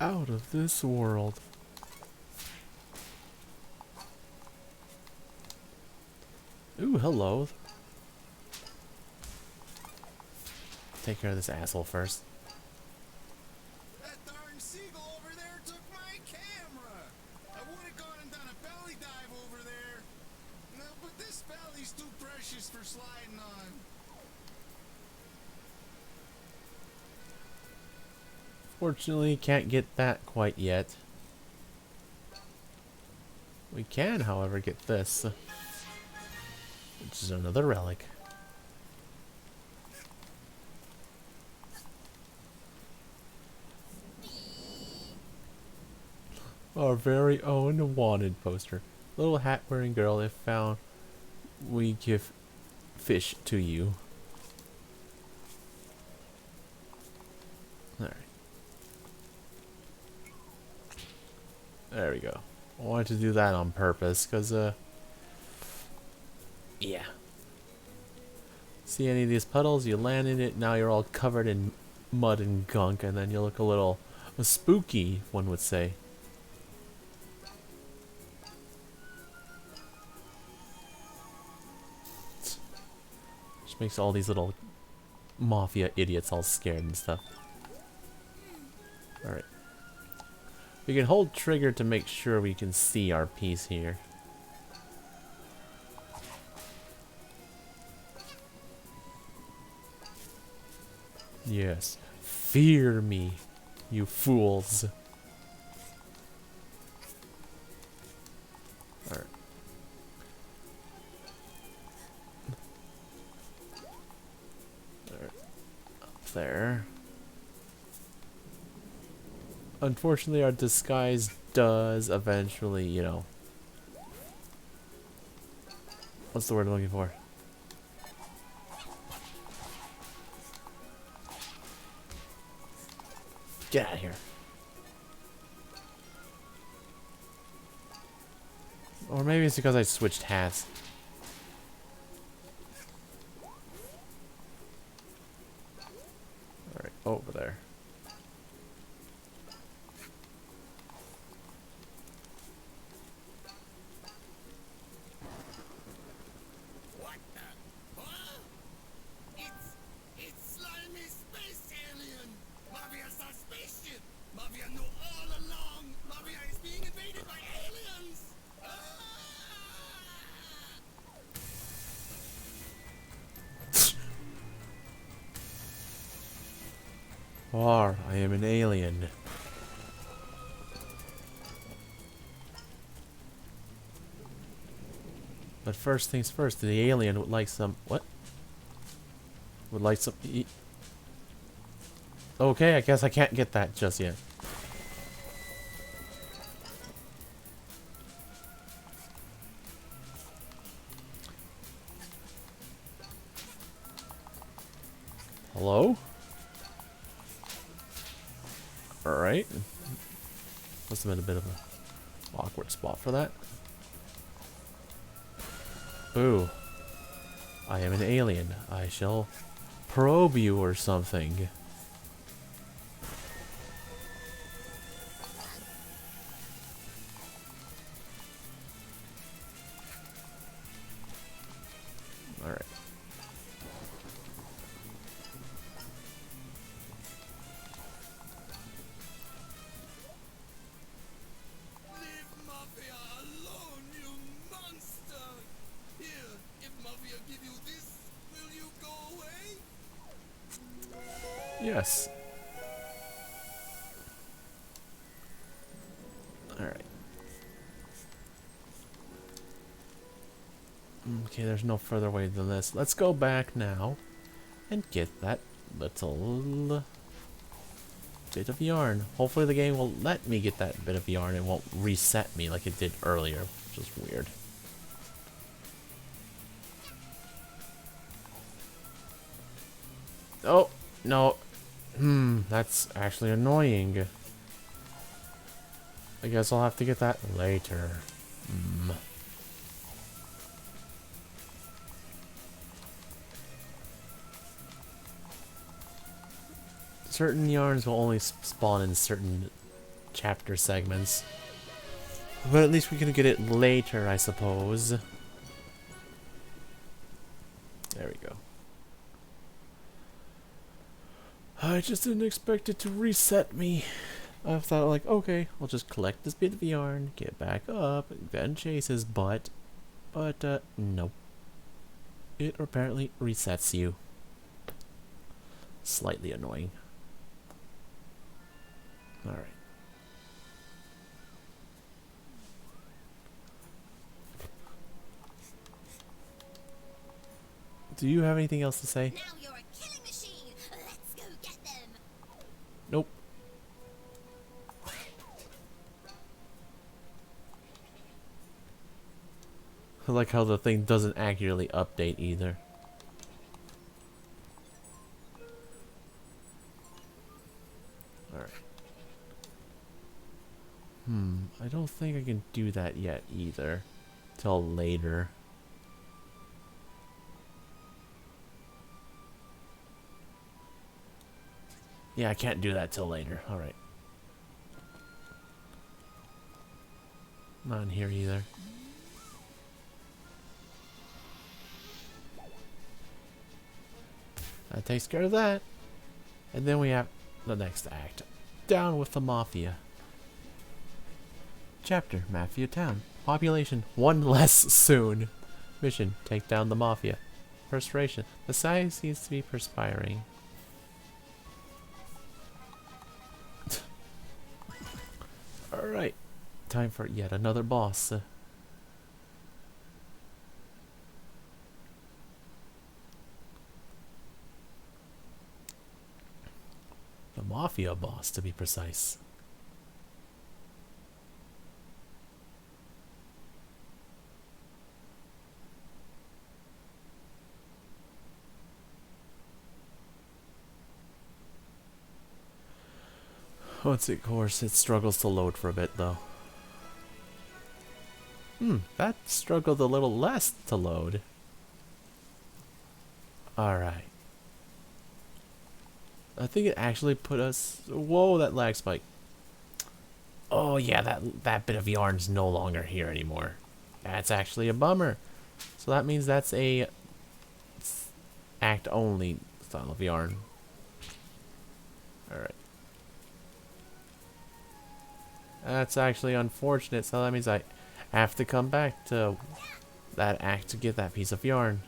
Out of this world. Ooh, hello. Take care of this asshole first. That darn seagull over there took my camera. I would have gone and done a belly dive over there. No, but this belly's too precious for sliding on. Fortunately, can't get that quite yet. We can, however, get this, which is another relic. Our very own wanted poster. Little hat wearing girl, if found, we give fish to you. Alright. There we go. I wanted to do that on purpose, because, yeah. See any of these puddles? You land in it, now you're all covered in mud and gunk, and then you look a little spooky, one would say. Which makes all these little mafia idiots all scared and stuff. Alright. We can hold trigger to make sure we can see our piece here. Yes. Fear me, you fools. Alright. Up there. Unfortunately, our disguise does eventually, you know... What's the word I'm looking for? Get out of here. Or maybe it's because I switched hats. Alright, over there. What the? Huh? It's slimy space alien. Mafia's a spaceship. Mafia knew all along. Mafia is being invaded by aliens. Ah! Or I am an alien. But first things first, the alien would like some... What? Would like some... Okay, I guess I can't get that just yet. Hello? Alright. Must have been a bit of an awkward spot for that. Ooh. I am an alien. I shall probe you or something. Alright. Leave Mafia alone, you monster! Here, if Mafia give you this, will you go away? Yes. Alright. Okay, there's no further way than this. Let's go back now and get that little bit of yarn. Hopefully the game will let me get that bit of yarn. It won't reset me like it did earlier, which is weird. Oh, no. That's actually annoying. I guess I'll have to get that later. Certain yarns will only spawn in certain chapter segments. But at least we can get it later, I suppose. There we go. I just didn't expect it to reset me. I thought, like, okay, I'll just collect this bit of yarn, get back up, then chase his butt. But, nope. It apparently resets you. Slightly annoying. Alright. Do you have anything else to say? Now you're a killing machine. Let's go get them. Nope. I like how the thing doesn't accurately update either. Alright. I don't think I can do that yet either. Till later. Yeah, I can't do that till later. Alright. Not in here either. That takes care of that. And then we have the next act. Down with the Mafia. Chapter, Mafia Town. Population, 1 less soon. Mission, take down the Mafia. Perspiration, the sky seems to be perspiring. Alright, time for yet another boss. The Mafia boss, to be precise. Once of course, it struggles to load for a bit, though. That struggled a little less to load. Alright. I think it actually put us... Whoa, that lag spike. Oh yeah, that bit of yarn's no longer here anymore. That's actually a bummer. So that means that's a act only style of yarn. Alright. That's actually unfortunate, so that means I have to come back to that act to get that piece of yarn.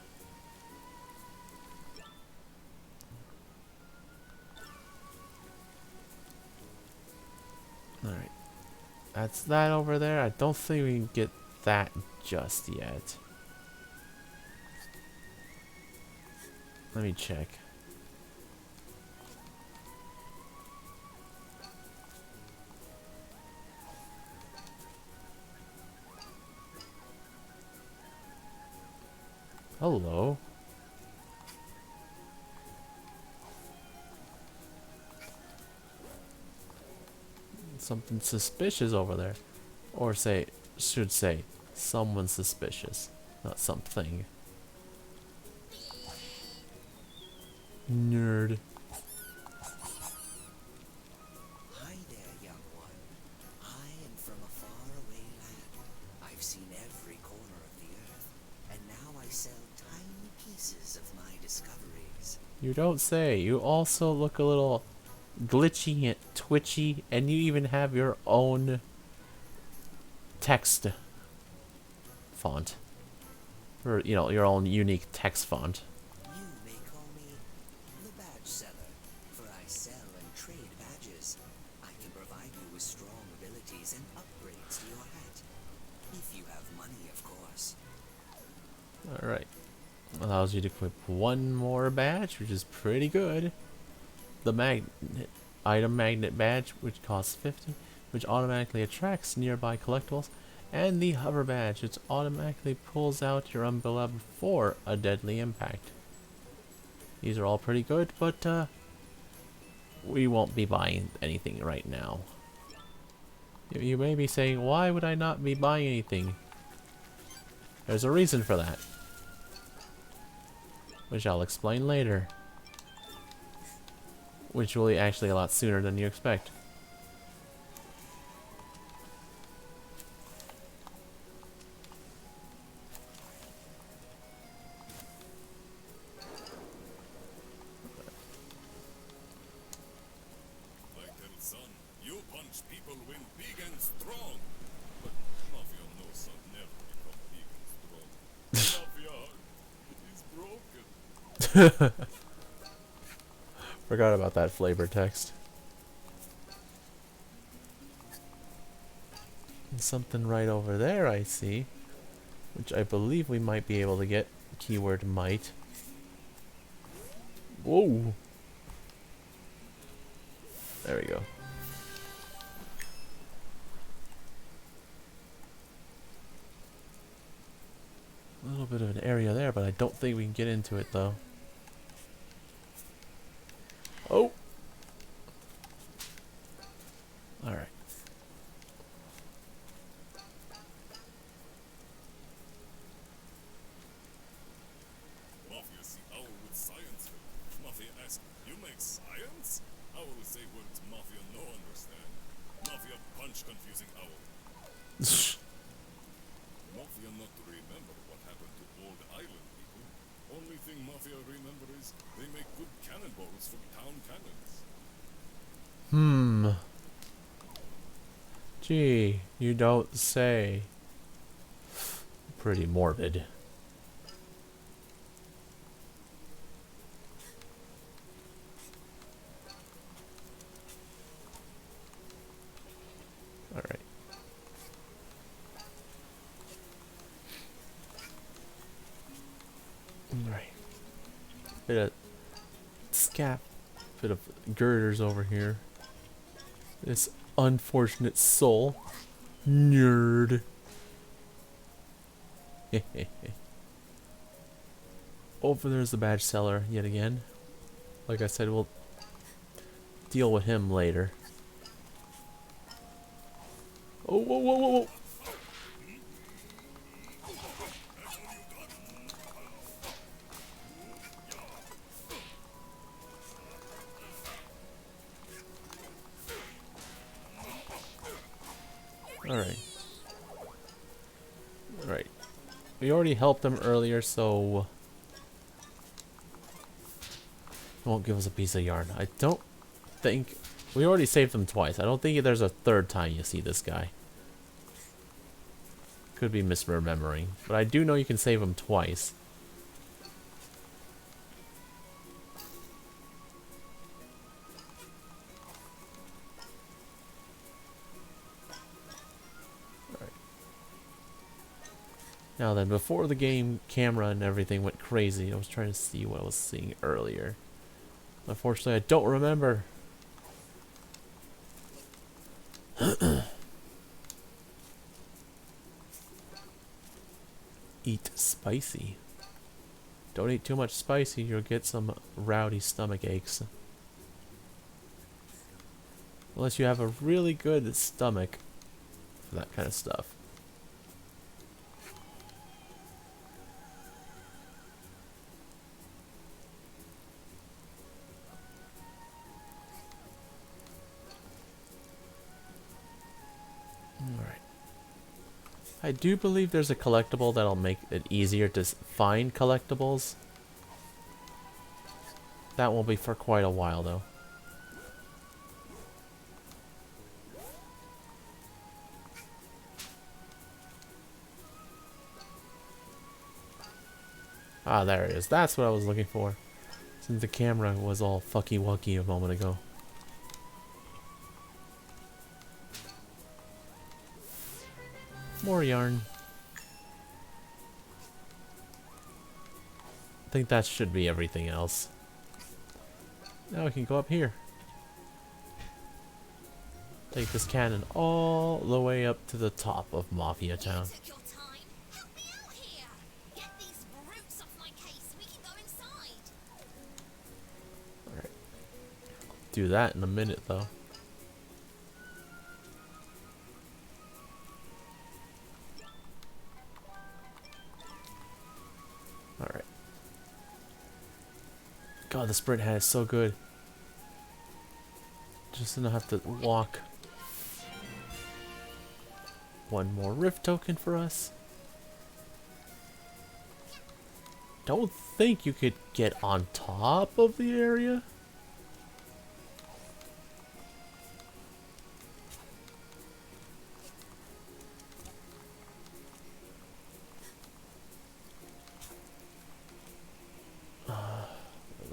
Alright. That's that over there. I don't think we can get that just yet. Let me check. Hello. Something suspicious over there. Or should say, someone suspicious. Not something. Nerd. Hi there, young one. I am from a faraway land. I've seen every corner of the earth, and now I sell tiny pieces of my discoveries. You don't say. You also look a little glitchy and twitchy, and you even have your own text font. Or, you know, your own unique text font. You may call me the badge seller, for I sell and trade badges. I can provide you with strong abilities and upgrades to your hat. If you have money, of course. Alright. Allows you to equip one more badge, which is pretty good. The item magnet badge, which costs 50, which automatically attracts nearby collectibles, and the hover badge, which automatically pulls out your umbrella before a deadly impact. These are all pretty good, but we won't be buying anything right now. You may be saying, why would I not be buying anything? There's a reason for that, which I'll explain later. Which will be actually a lot sooner than you expect. Like their son, you punch people when big and strong. But Mafia knows son never become big and strong. Mafia is broken. Forgot about that flavor text. And something right over there I see, which I believe we might be able to get. Keyword might. Whoa. There we go. A little bit of an area there, but I don't think we can get into it though. Oh! Alright. Mafia see owl with science film. Mafia ask, you make science? Owl will say words Mafia no understand. Mafia punch confusing owl. Mafia not remember what happened to old island people. Only thing Mafia remember is they make good cannonballs from town cannons. Gee, you don't say. Pretty morbid. Alright. Alright. Bit of scap, bit of girders over here. This unfortunate soul. Nerd. Over there's the badge seller yet again. Like I said, we'll deal with him later. Oh, whoa, whoa, whoa, whoa. Alright. Alright. We already helped them earlier, so it won't give us a piece of yarn. I don't think... We already saved them twice. I don't think there's a third time you see this guy. Could be misremembering. But I do know you can save him twice. Now then, before the game camera and everything went crazy, I was trying to see what I was seeing earlier. Unfortunately, I don't remember. Eat spicy. Don't eat too much spicy, you'll get some rowdy stomach aches. Unless you have a really good stomach for that kind of stuff. Alright. I do believe there's a collectible that'll make it easier to find collectibles. That won't be for quite a while though. Ah, there it is. That's what I was looking for. Since the camera was all fucky-wucky a moment ago. More yarn. I think that should be everything else. Now we can go up here. Take this cannon all the way up to the top of Mafia Town. Took your time. Help me out here. Get these brutes off my case so we can go inside. Alright. Do that in a minute though. Alright. God, the sprint hat is so good. Just gonna have to walk. One more rift token for us. Don't think you could get on top of the area.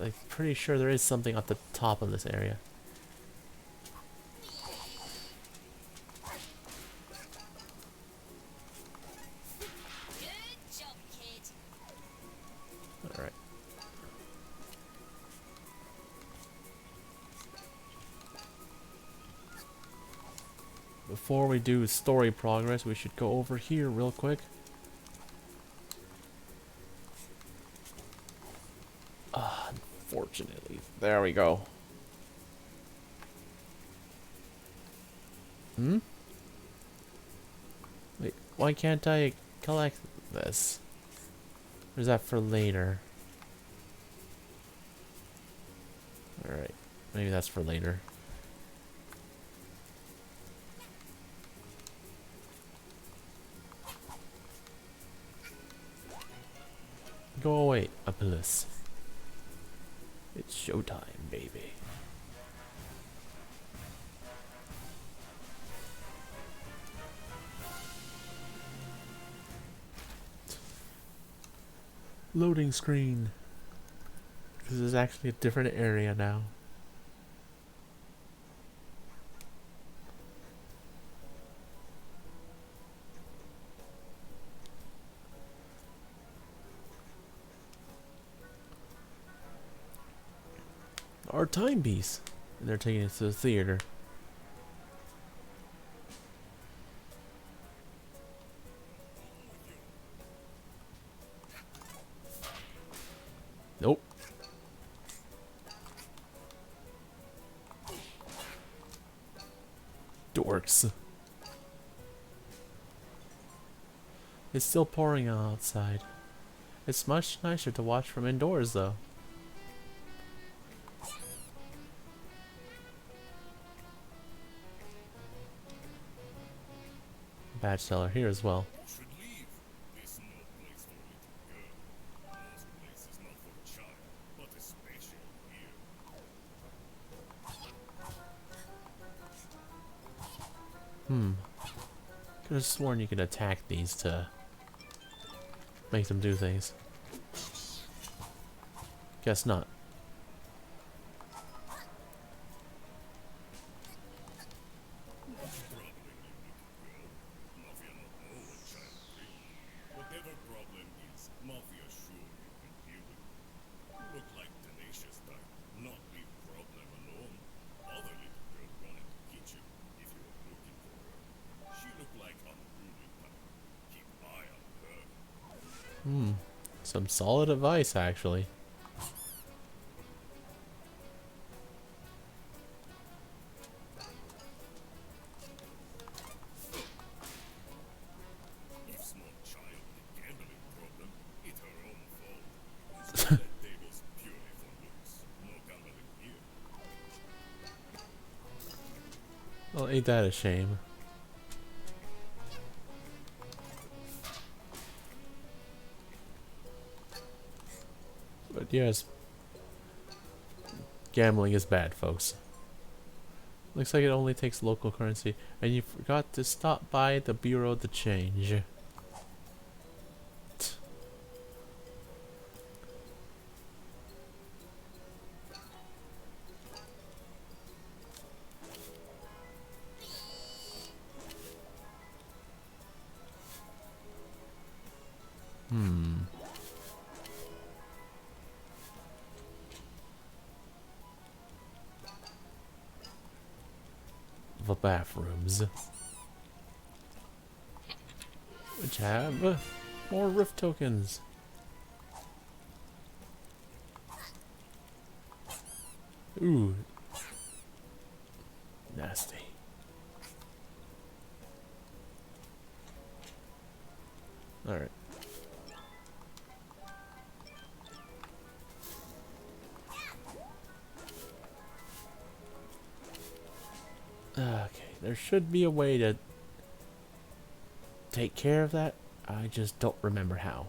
I'm pretty sure there is something at the top of this area. Good job, kid. Alright. Before we do story progress, we should go over here real quick. Unfortunately. There we go. Hmm? Wait, why can't I collect this? Or is that for later? Alright, maybe that's for later. Go away, Apollos. It's showtime, baby. Loading screen. This is actually a different area now. Our timepiece. And they're taking it to the theater. Nope. Dorks. It's still pouring outside. It's much nicer to watch from indoors, though. Badge seller here as well. You should leave. This no place for a little girl. Most places not for a child, but especially here. Could have sworn you could attack these to make them do things. Guess not. Mafia not know what child bring. Whatever problem is, Mafia sure you can deal with. You look like tenacious type, not leave problem alone. Other little girl wanted to hit you if you were looking for her. She looked like unruly type. Keep eye on her. Some solid advice, actually. If small child with gambling problem, it's her own fault. That table's purely for looks. No gambling here. Well, ain't that a shame? But yes, gambling is bad, folks. Looks like it only takes local currency, and you forgot to stop by the bureau to change. The bathrooms, which have more rift tokens. Ooh, nasty. All right. Okay, there should be a way to take care of that. I just don't remember how.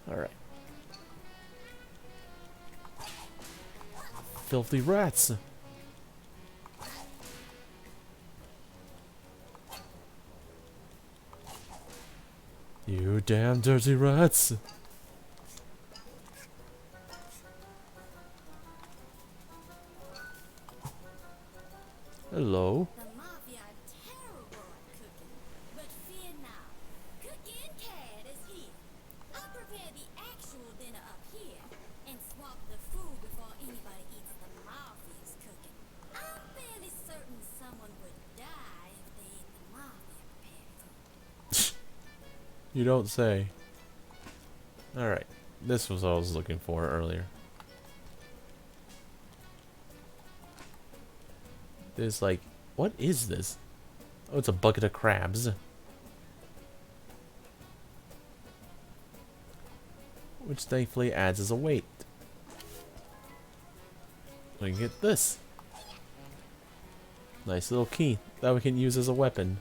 All right. Filthy rats. You damn dirty rats. Hello. The Mafia are terrible at cooking, but fear not. Cooking Cat is here. I'll prepare the actual dinner up here, You don't say. Alright. This was what I was looking for earlier. There's like... What is this? Oh, it's a bucket of crabs. Which thankfully adds as a weight. We can get this. Nice little key that we can use as a weapon.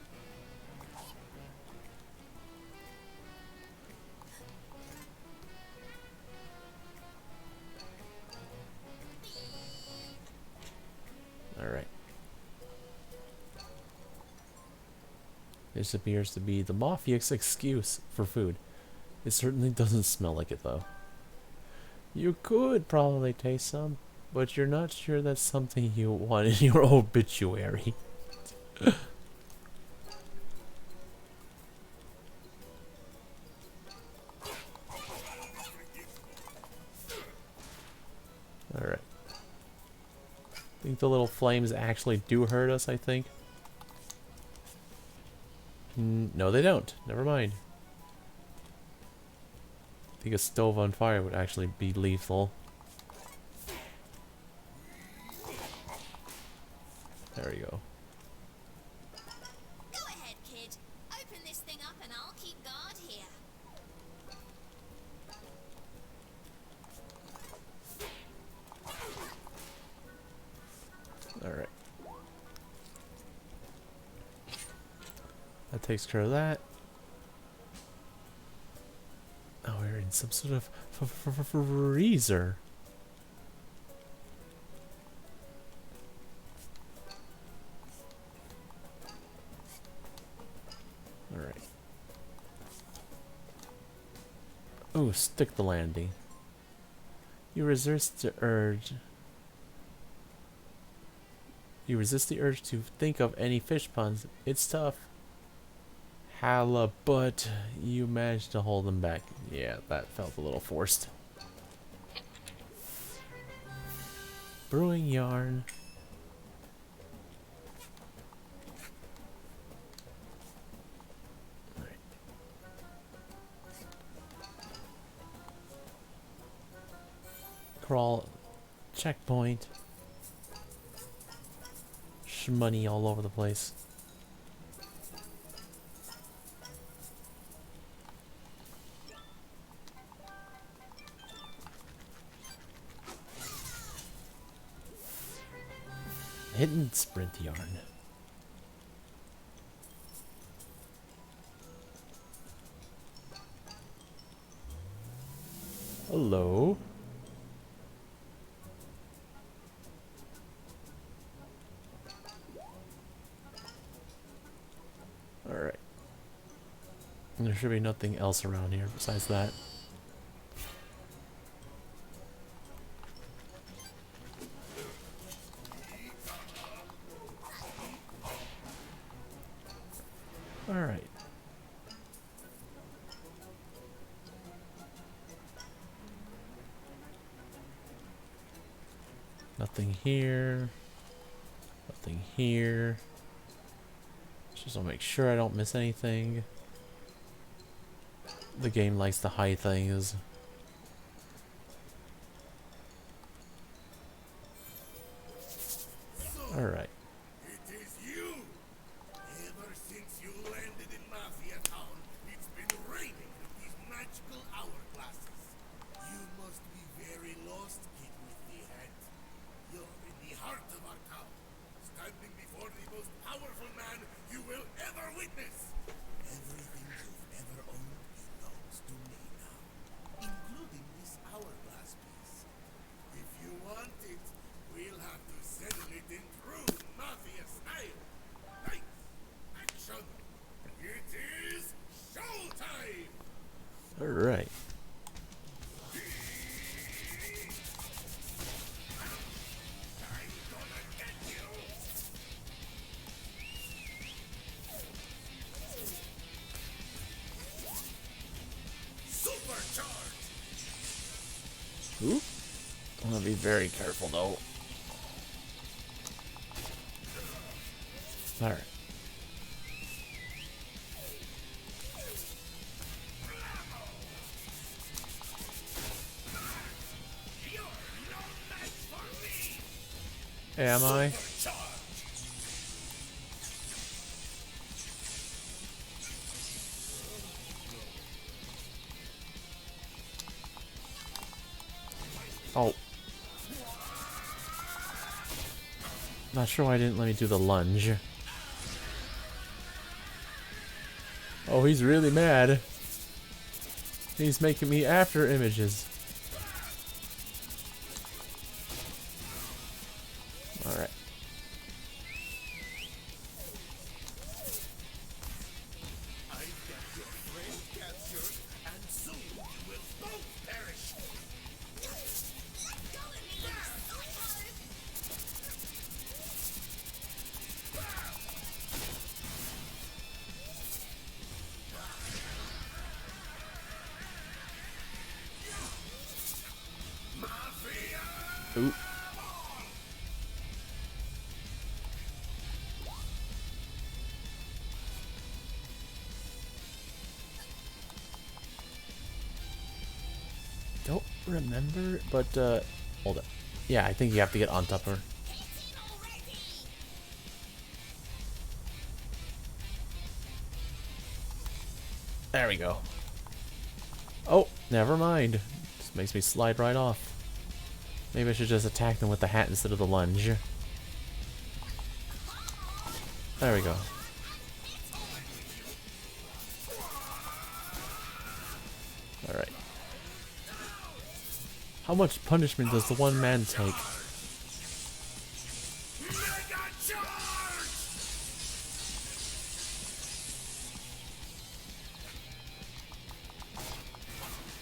Alright. This appears to be the Mafia's excuse for food. It certainly doesn't smell like it though. You could probably taste some, but you're not sure that's something you want in your obituary. Alright. I think the little flames actually do hurt us, I think. No, they don't. Never mind. I think a stove on fire would actually be lethal. There we go. Go ahead, kid. Open this thing up and I'll keep guard here. Alright. That takes care of that. Oh, we're in some sort of freezer. Alright. Oh, stick the landing. You resist the urge. You resist the urge to think of any fish puns. It's tough. Halibut, you managed to hold them back. Yeah, that felt a little forced. Brewing yarn. Alright. Crawl. Checkpoint. Shmoney all over the place. Hidden sprint yarn. Hello. Alright. There should be nothing else around here besides that. Alright. Nothing here. Nothing here. Just want to make sure I don't miss anything. The game likes to hide things. Alright. It is you! Ever since you landed in Mafia Town, it's been raining with these magical hourglasses. You must be very lost, kid with the hat. You're in the heart of our town, standing before the most powerful man you will ever witness. Everything you've ever owned belongs to me now, including this hourglass piece. If you want it, we'll have to settle it in true Mafia style. Lights, action! It is showtime! Alright. I'm gonna get you! Supercharged! Ooh. I'm gonna be very careful though. Alright. Am I? Oh. Not sure why it didn't let me do the lunge. Oh, he's really mad. He's making me after images. Alright. Ooh. Don't remember, but hold up. Yeah, I think you have to get on top of her. There we go. Oh, never mind. This makes me slide right off. Maybe I should just attack them with the hat instead of the lunge. There we go. Alright. How much punishment does the one man take?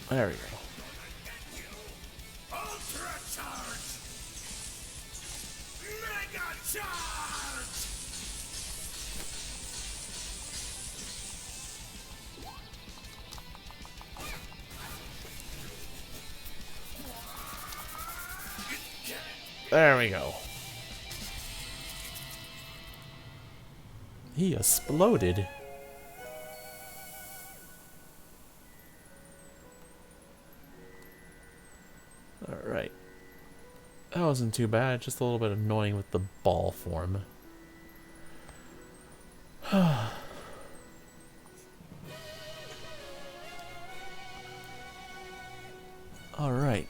There we go. There we go. He exploded. Alright. That wasn't too bad, just a little bit annoying with the ball form. Alright.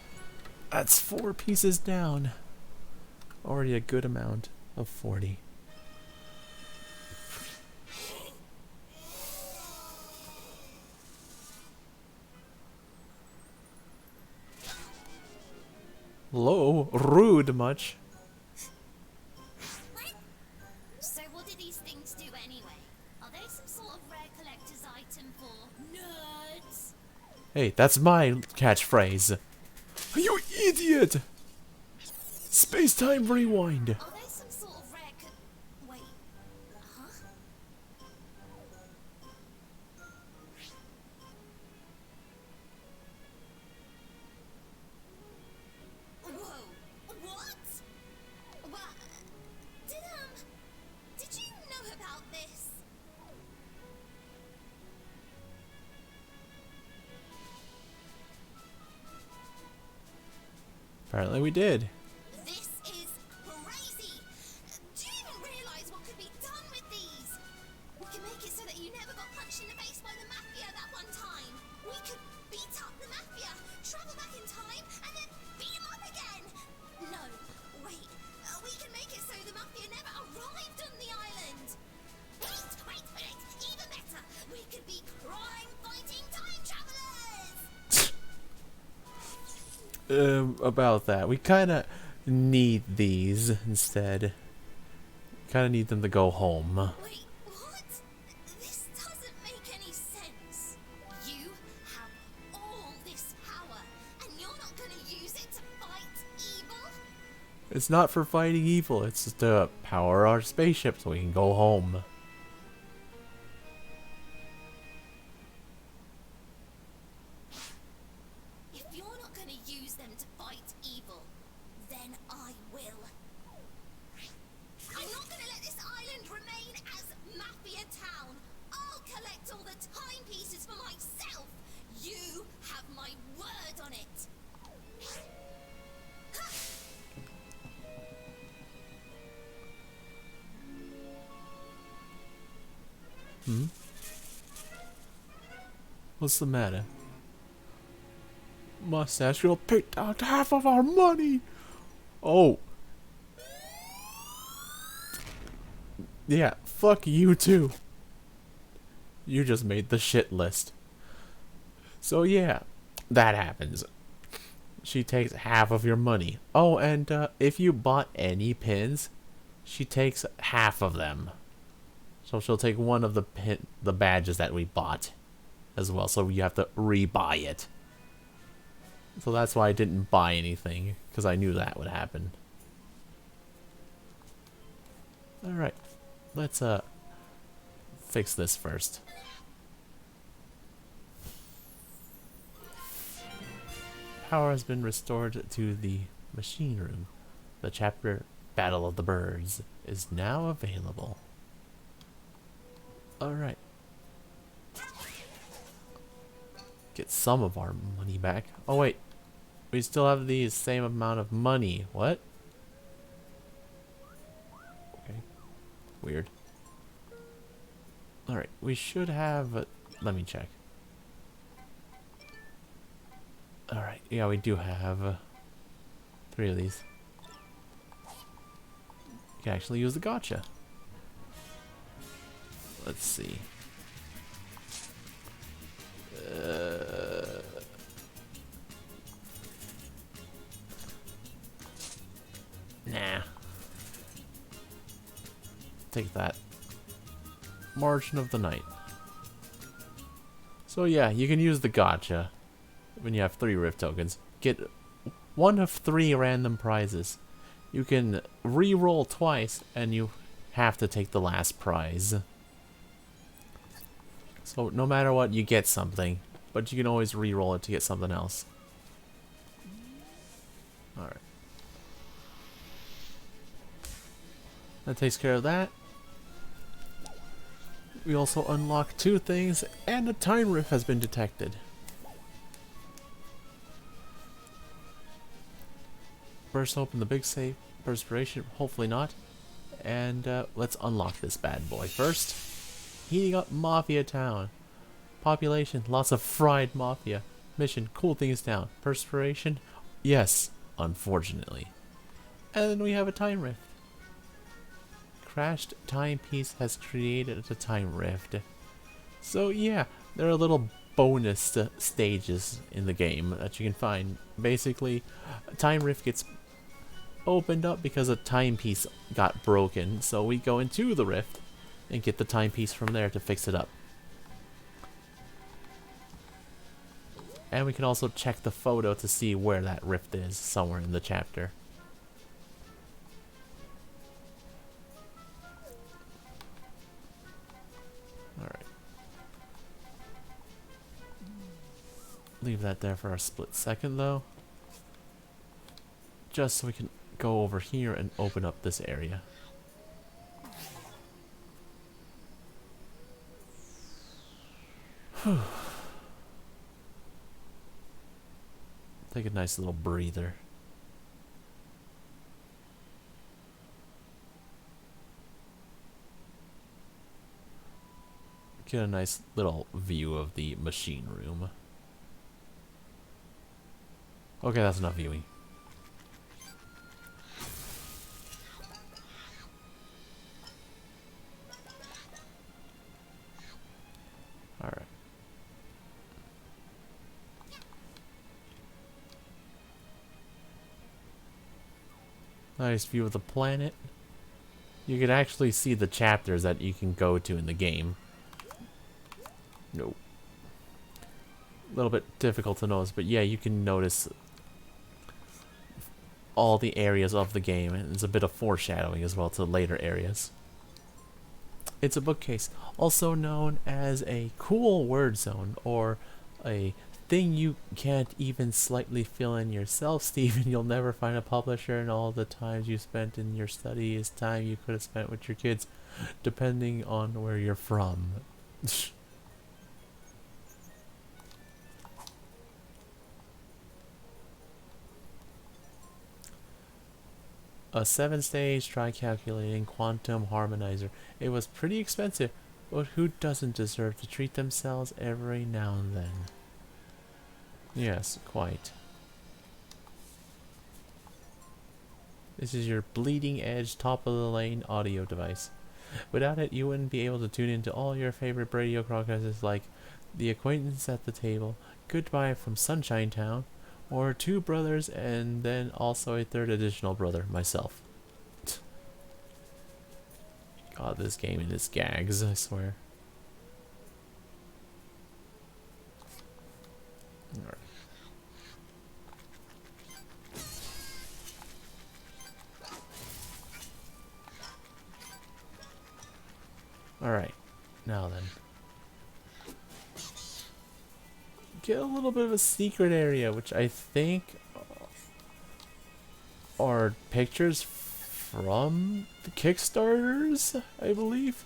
That's 4 pieces down. Already a good amount of 40. Low, rude much. So what do these things do anyway? Are they some sort of rare collector's item for nerds? Hey, that's my catchphrase. You idiot! Space-time rewind. Are they some sort of rare wait. Huh? Whoa. What? What? Did you know about this? Apparently we did. This is crazy! Do you even realize what could be done with these? We can make it so that you never got punched in the face by the Mafia that one time. We could beat up the Mafia, travel back in time, and then beat them up again. No, wait. We can make it so the Mafia never arrived on the island. Wait. Even better. We could be crime-fighting time travelers. About that. We kind of need these instead. Kind of need them to go home. Wait, what? This doesn't make any sense. You have all this power, and you're not going to use it to fight evil? It's not for fighting evil, it's just to power our spaceship so we can go home. If you're not going to use them to fight evil, then I will. I'm not going to let this island remain as Mafia Town. I'll collect all the timepieces for myself. You have my word on it. What's the matter? Mustache girl picked out half of our money. Oh. Yeah, fuck you too. You just made the shit list. So yeah, that happens. She takes half of your money. Oh, and if you bought any pins, she takes half of them. So she'll take one of the badges that we bought as well. So you have to rebuy it. So that's why I didn't buy anything, because I knew that would happen. Alright, let's fix this first. Power has been restored to the machine room. The chapter Battle of the Birds is now available. Alright. Get some of our money back. Oh wait, we still have the same amount of money. What? Okay. Weird. Alright, we should have... let me check. Alright, yeah, we do have 3 of these. You can actually use the gotcha. Let's see. Nah. Take that. Margin of the night. So yeah, you can use the gotcha when you have 3 rift tokens. Get 1 of 3 random prizes. You can re-roll twice and you have to take the last prize. So no matter what, you get something, but you can always re-roll it to get something else. Alright. That takes care of that. We also unlock 2 things, and a time rift has been detected. Burst open the big safe. Perspiration, hopefully not. And let's unlock this bad boy first. Heating up Mafia Town. Population, lots of fried mafia. Mission, cool things down. Perspiration, yes, unfortunately. And then we have a time rift. Crashed timepiece has created a time rift. So yeah, there are little bonus stages in the game that you can find. Basically, a time rift gets opened up because a timepiece got broken, so we go into the rift and get the timepiece from there to fix it up. And we can also check the photo to see where that rift is, somewhere in the chapter. Alright. Leave that there for a split second though. Just so we can go over here and open up this area. Take a nice little breather. Get a nice little view of the machine room. Okay, that's enough viewing. Alright. Nice view of the planet. You can actually see the chapters that you can go to in the game. Nope. A little bit difficult to notice, but yeah, you can notice all the areas of the game, and there's a bit of foreshadowing as well to later areas. It's a bookcase, also known as a cool word zone, or a thing you can't even slightly fill in yourself, Steven. You'll never find a publisher, and all the times you spent in your study is time you could have spent with your kids, depending on where you're from. A 7-stage tri-calculating quantum harmonizer. It was pretty expensive, But who doesn't deserve to treat themselves every now and then? Yes, quite. This is your bleeding edge, top of the lane audio device. Without it, you wouldn't be able to tune into all your favorite radio broadcasts like The Acquaintance at the Table, Goodbye from Sunshine Town, or Two Brothers, and then also a third additional brother, myself. God, this game and its gags, I swear. Alright. Alright, now then. Get a little bit of a secret area, which I think are pictures from the Kickstarters, I believe.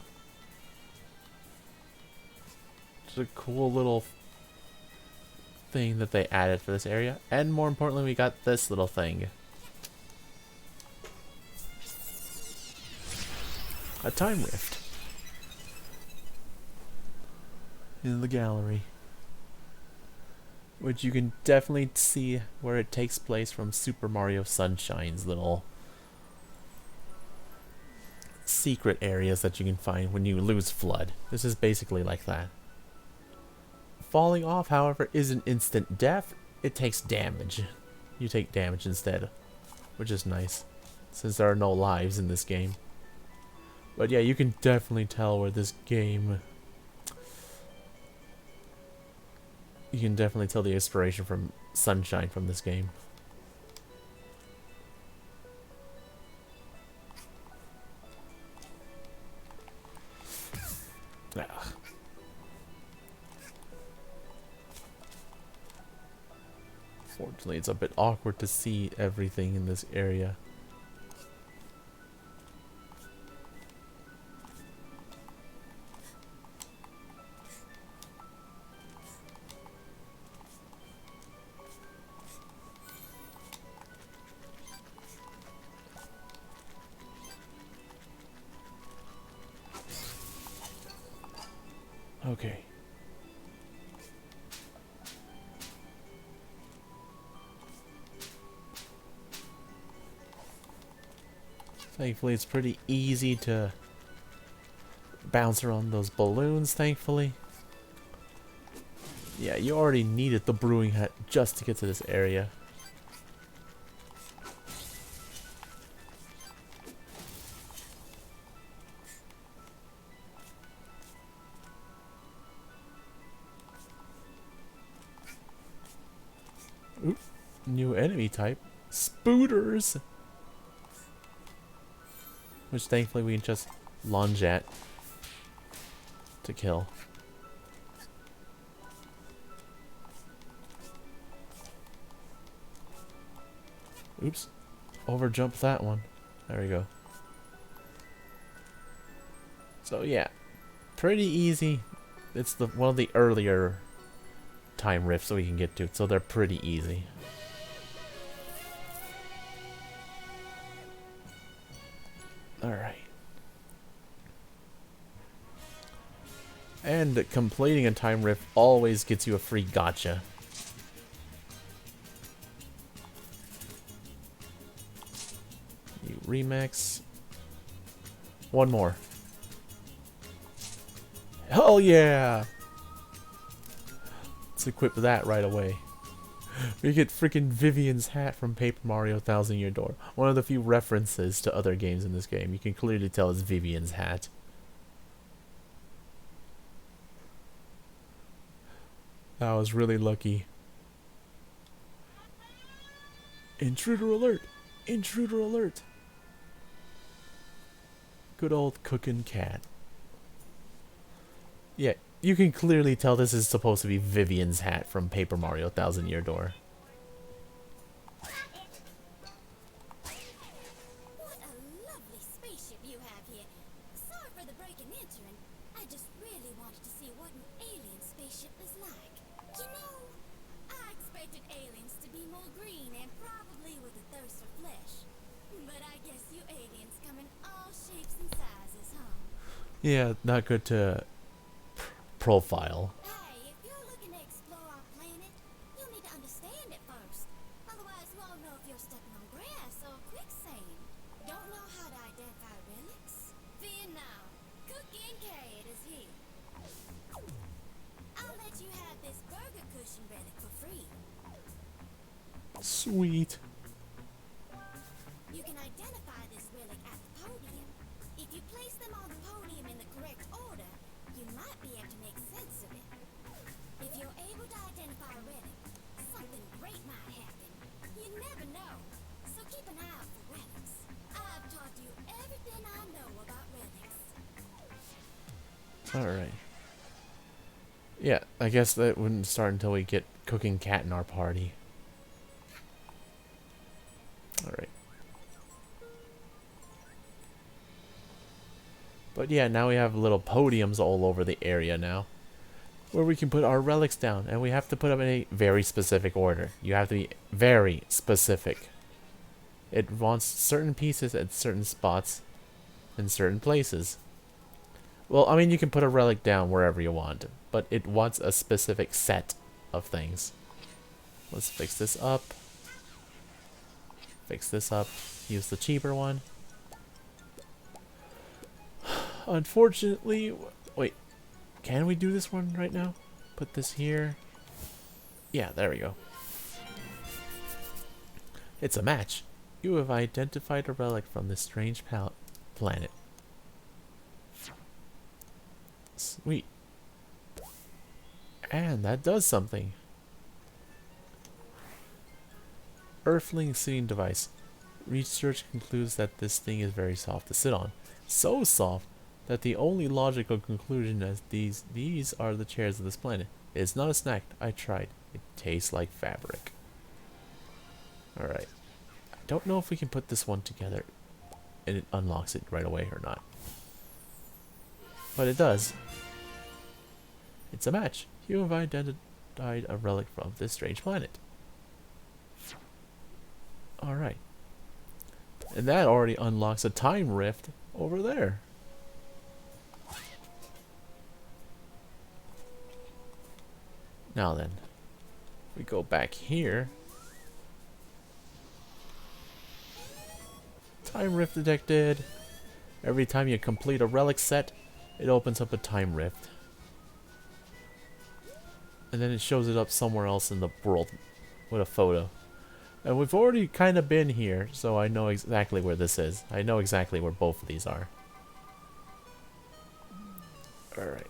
It's a cool little thing that they added for this area. And more importantly, we got this little thing. A time rift. In the gallery. Which you can definitely see where it takes place from Super Mario Sunshine's little secret areas that you can find when you lose Flood. This is basically like that. Falling off, however, isn't instant death. It takes damage. You take damage instead, which is nice, since there are no lives in this game. But yeah, you can definitely tell where this game... You can definitely tell the inspiration from Sunshine from this game. Ugh. Fortunately, it's a bit awkward to see everything in this area. Okay. Thankfully, it's pretty easy to bounce around those balloons, thankfully. Yeah, you already needed the brewing hut just to get to this area. Oop, new enemy type, spooters, which thankfully we can just lunge at to kill. Oops, overjumped that one. There we go. So yeah, pretty easy. It's the one of the earlier time rifts so we can get to it, so they're pretty easy. Alright. And completing a time rift always gets you a free gotcha. You remix. One more. Hell yeah! Let's equip that right away. We get freaking Vivian's hat from Paper Mario Thousand Year Door. One of the few references to other games in this game. You can clearly tell it's Vivian's hat. I was really lucky. Intruder alert! Intruder alert! Good old cookin' cat. Yeah, you can clearly tell this is supposed to be Vivian's hat from Paper Mario Thousand Year Door. What a lovely spaceship you have here. Sorry for the break and entering. I just really wanted to see what an alien spaceship is like. You know, I expected aliens to be more green and probably with a thirst for flesh. But I guess you aliens come in all shapes and sizes, huh? Yeah, not good to profile. Hey, if you're looking to explore our planet, you'll need to understand it first. Otherwise, you won't know if you're stepping on grass or quicksand. Don't know how to identify relics? Fear now. Cookie and Carrot is here. I'll let you have this burger cushion relic for free. Sweet. You can identify this relic at the podium. If you place them on the podium in the correct order, you might be able to make sense of it. If you're able to identify a relic, something great might happen. You never know, so keep an eye out for relics. I've taught you everything I know about relics. Alright. Yeah, I guess that wouldn't start until we get Cooking Cat in our party. Alright. But yeah, now we have little podiums all over the area now, where we can put our relics down, and we have to put them in a very specific order. You have to be very specific. It wants certain pieces at certain spots in certain places. Well, I mean, you can put a relic down wherever you want, but it wants a specific set of things. Let's fix this up. Fix this up. Use the cheaper one. Unfortunately, wait, can we do this one right now? Put this here. Yeah, there we go. It's a match. You have identified a relic from this strange planet. Sweet. And that does something. Earthling sitting device. Research concludes that this thing is very soft to sit on. So soft that the only logical conclusion is these are the chairs of this planet. It's not a snack. I tried. It tastes like fabric. Alright. I don't know if we can put this one together and it unlocks it right away or not. But it does. It's a match. You have identified a relic from this strange planet. Alright. And that already unlocks a time rift over there. Now then, we go back here. Time rift detected. Every time you complete a relic set, it opens up a time rift. And then it shows it up somewhere else in the world with a photo. And we've already kind of been here, so I know exactly where this is. I know exactly where both of these are. Alright.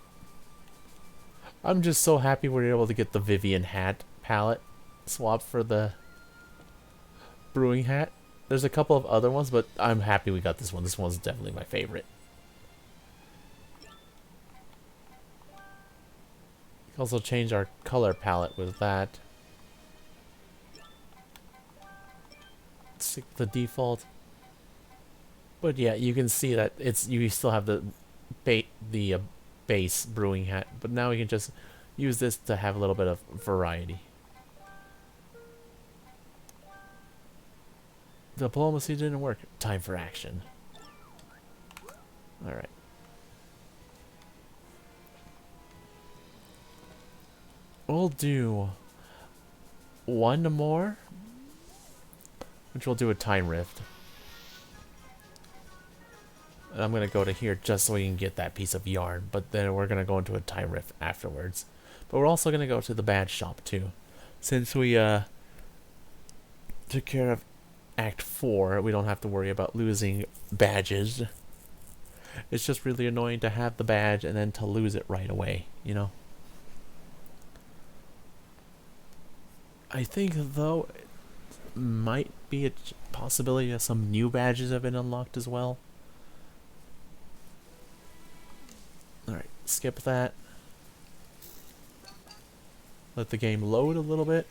I'm just so happy we're able to get the Vivian hat palette swapped for the brewing hat. There's a couple of other ones, but I'm happy we got this one. This one's definitely my favorite. We can also change our color palette with that. Stick with the default. But yeah, you can see that you still have the base brewing hat, but now we can just use this to have a little bit of variety. Diplomacy didn't work. Time for action. Alright. We'll do one more, which we'll do a time rift. And I'm going to go to here just so we can get that piece of yarn, but then we're going to go into a time rift afterwards. But we're also going to go to the badge shop too. Since we took care of Act 4, we don't have to worry about losing badges. It's just really annoying to have the badge and then to lose it right away, you know? I think, though, it might be a possibility that some new badges have been unlocked as well. Alright, skip that. Let the game load a little bit.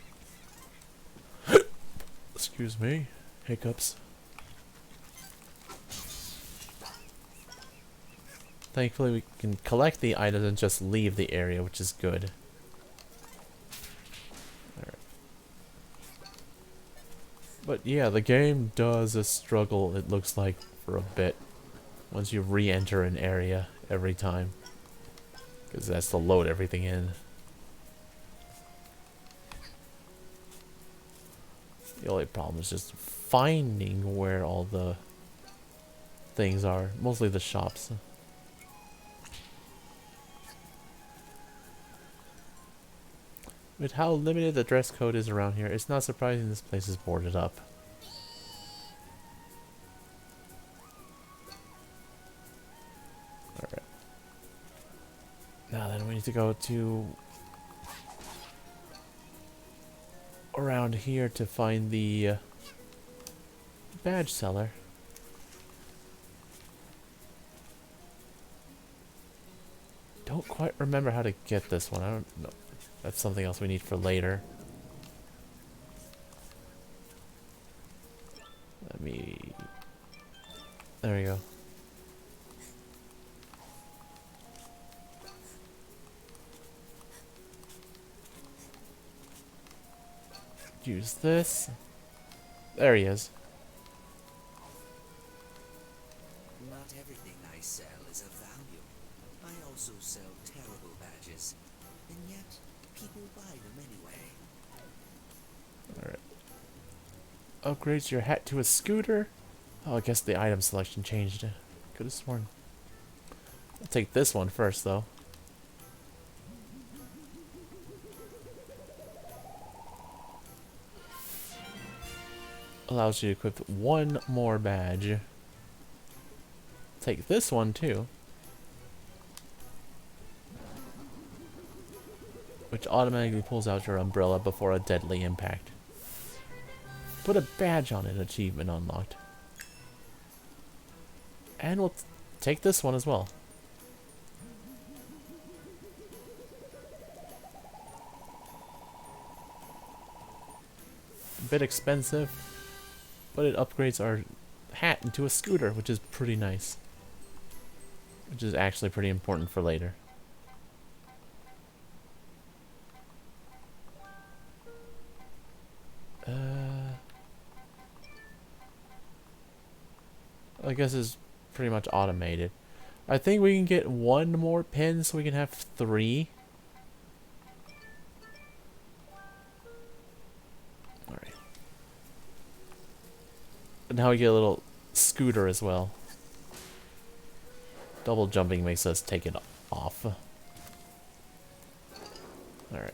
Excuse me. Hiccups. Thankfully we can collect the items and just leave the area, which is good. Alright. But yeah, the game does struggle, it looks like, for a bit once you re-enter an area every time. Because that's to load everything in. The only problem is just finding where all the things are. Mostly the shops. With how limited the dress code is around here, it's not surprising this place is boarded up. Alright. Now then we need to go to around here to find the badge seller. Don't quite remember how to get this one. I don't know. That's something else we need for later. Let me... There we go. Use this. There he is. Not everything I sell is of value. I also sell terrible badges, and yet people buy them anyway. Alright. Upgrades your hat to a scooter. Oh, I guess the item selection changed. Could have sworn. I'll take this one first, though. Allows you to equip one more badge. Take this one, too. Which automatically pulls out your umbrella before a deadly impact. Put a badge on it, achievement unlocked. And we'll take this one as well. A bit expensive, but it upgrades our hat into a scooter, which is pretty nice. Which is actually pretty important for later. I guess it's pretty much automated. I think we can get one more pin so we can have 3. Alright. Now we get a little scooter as well. Double jumping makes us take it off. Alright.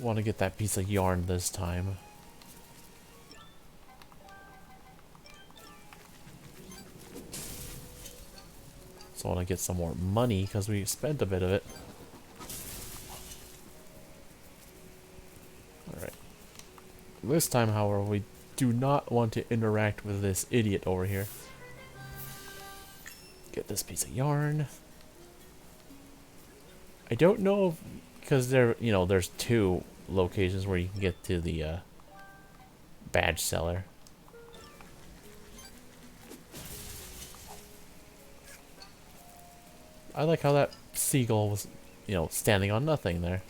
Want to get that piece of yarn this time. So I want to get some more money because we spent a bit of it. Alright. This time, however, we do not want to interact with this idiot over here. Get this piece of yarn. I don't know if, because there, you know, there's 2 locations where you can get to the badge seller. I like how that seagull was, you know, standing on nothing there.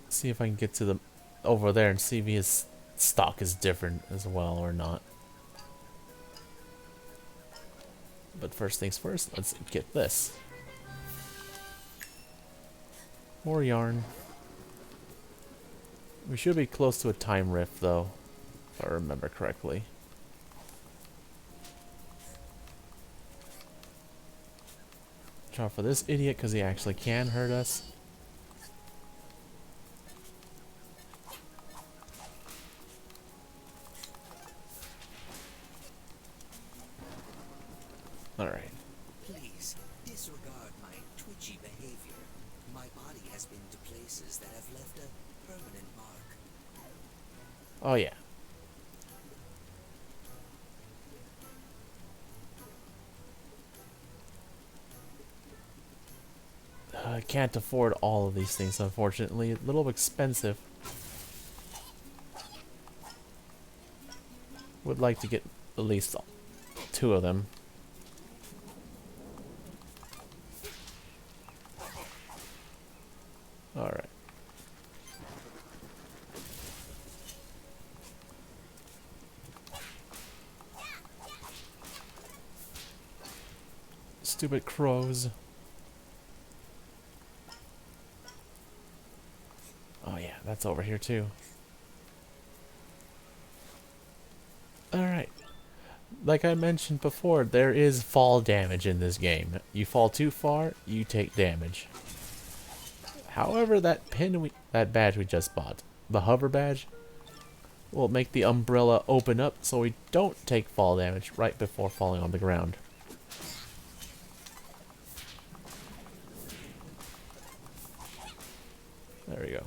See if I can get to the over there and see if his stock is different as well or not. But first things first, let's get this. More yarn. We should be close to a time rift though, if I remember correctly. Try for this idiot because he actually can hurt us. Alright. Please, disregard my twitchy behavior. My body has been to places that have left a permanent mark. Oh yeah. I can't afford all of these things, unfortunately. A little expensive. Would like to get at least 2 of them. Alright. Stupid crows. Oh yeah, that's over here too. Alright. Like I mentioned before, there is fall damage in this game. You fall too far, you take damage. However, that that badge we just bought, the hover badge, will make the umbrella open up so we don't take fall damage right before falling on the ground. There we go.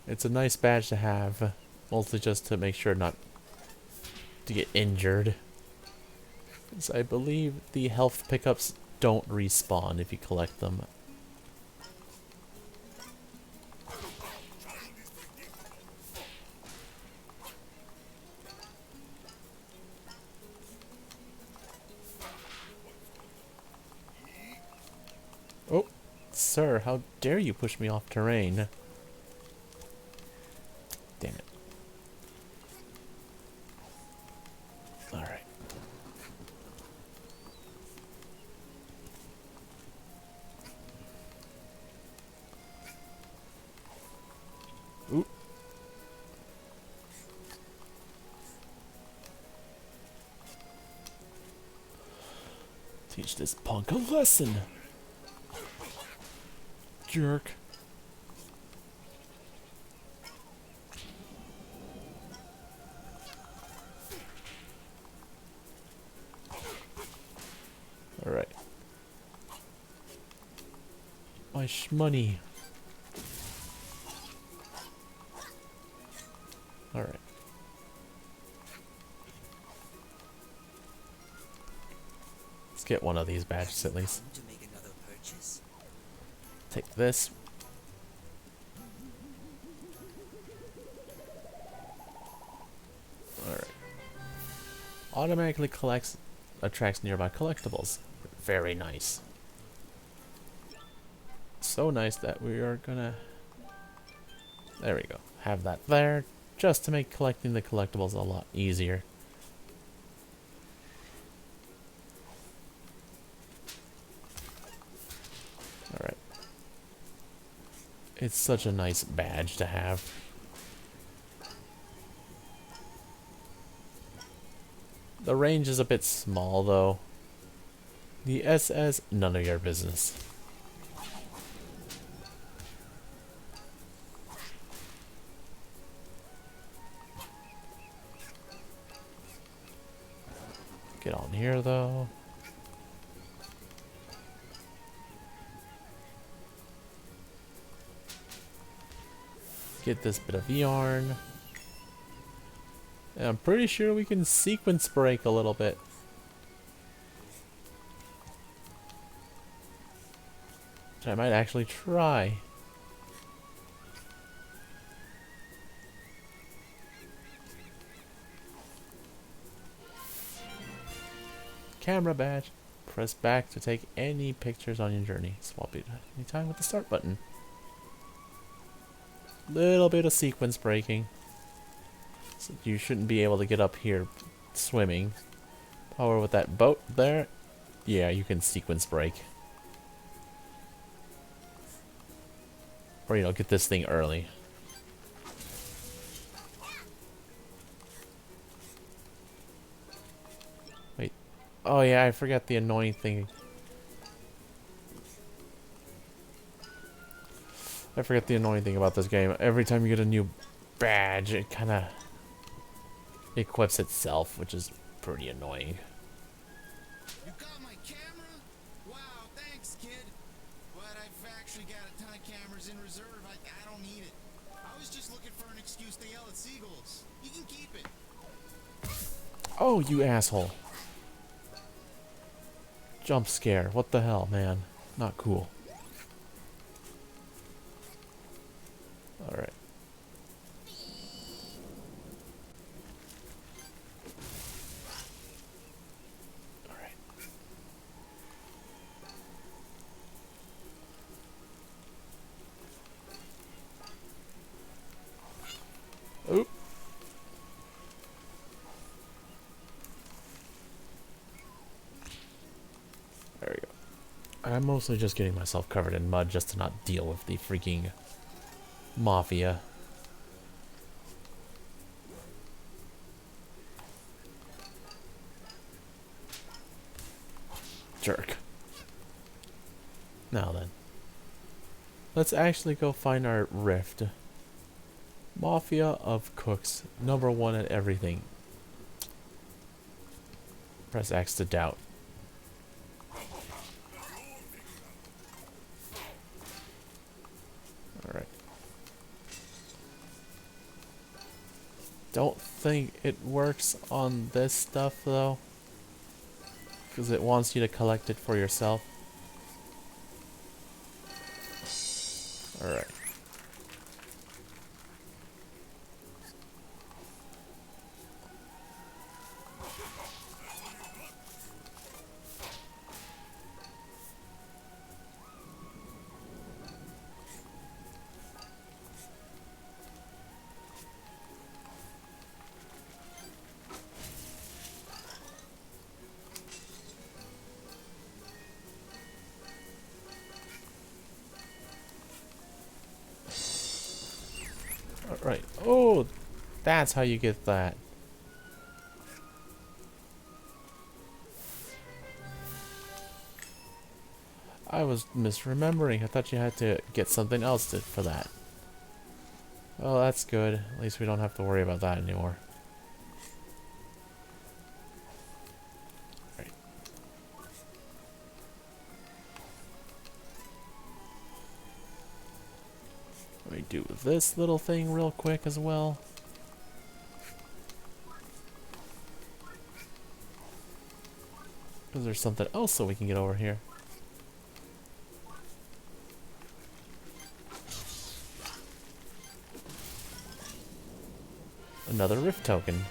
It's a nice badge to have, mostly just to make sure not to get injured. Because I believe the health pickups don't respawn if you collect them. Oh, sir, how dare you push me off terrain? Damn it. Alright. Oop. Teach this punk a lesson. Jerk. Alright. My shmoney. Alright. Let's get one of these badges at least. To make another purchase. Take this. Alright. Automatically attracts nearby collectibles. Very nice. So nice that we are gonna... There we go. Have that there, just to make collecting the collectibles a lot easier. Alright. It's such a nice badge to have. The range is a bit small though. The SS, none of your business. Get on here though. Get this bit of yarn. And I'm pretty sure we can sequence break a little bit. Which I might actually try. Camera badge. Press back to take any pictures on your journey. Swap it anytime with the start button. Little bit of sequence breaking. So you shouldn't be able to get up here swimming. However, with that boat there, yeah, you can sequence break. Or, you know, get this thing early. Wait. Oh yeah, I forgot the annoying thing. I forget the annoying thing about this game. Every time you get a new badge, it kind of equips itself, which is pretty annoying. You got my camera? Wow, thanks, kid. But I've actually got a ton of cameras in reserve. I don't need it. I was just looking for an excuse to yell at seagulls. You can keep it. Oh, you asshole. Jump scare. What the hell, man? Not cool. Alright. Alright. I'm mostly just getting myself covered in mud just to not deal with the freaking mafia. Jerk. Now then. Let's actually go find our rift. Mafia of cooks. #1 at everything. Press X to doubt. Alright. Don't think it works on this stuff though. Because it wants you to collect it for yourself. Alright. Alright. Oh, that's how you get that. I was misremembering. I thought you had to get something else for that. Well, that's good. At least we don't have to worry about that anymore. Right. Let me do this little thing real quick as well. Because there's something else that we can get over here. Another rift token.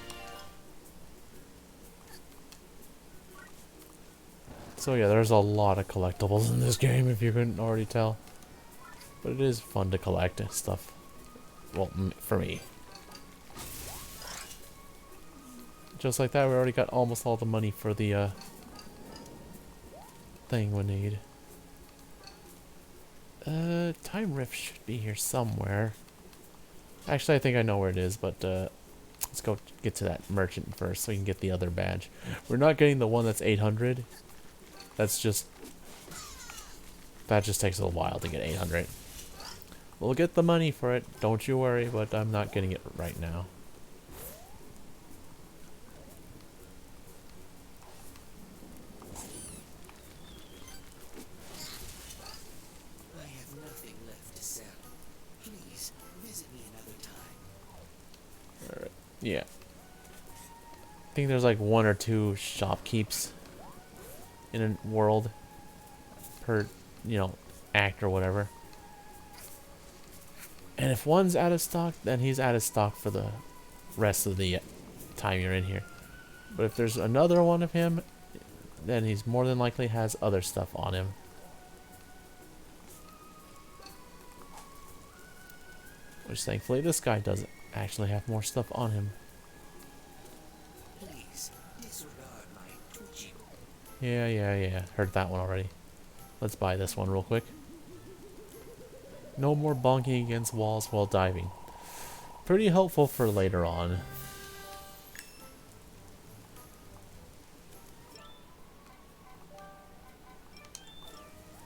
So yeah, there's a lot of collectibles in this game if you couldn't already tell. But it is fun to collect stuff. Well, for me. Just like that, we already got almost all the money for the thing we need. Time rift should be here somewhere. Actually, I think I know where it is, but let's go get to that merchant first so we can get the other badge. We're not getting the one that's 800. That just takes a while to get 800. We'll get the money for it, don't you worry, but I'm not getting it right now. I have nothing left to sell. Please visit me another time. Alright, yeah. I think there's like 1 or 2 shopkeeps in a world per, you know, act or whatever. And if one's out of stock, then he's out of stock for the rest of the time you're in here. But if there's another one of him, then he's more than likely has other stuff on him. Which thankfully this guy doesn't actually have more stuff on him. Please disregard my twitchy. Yeah. Heard that one already. Let's buy this one real quick. No more bonking against walls while diving. Pretty helpful for later on.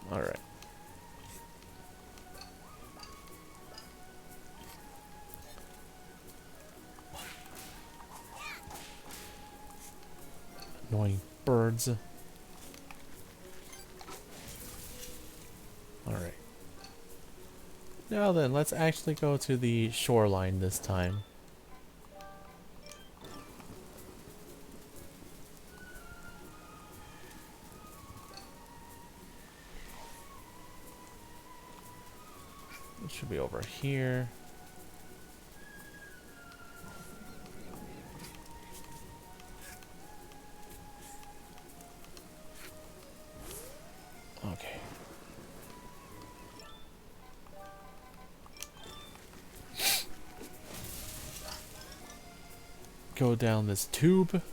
Alright. Annoying birds. Alright. Now then, let's actually go to the shoreline this time. It should be over here. Okay. Go down this tube.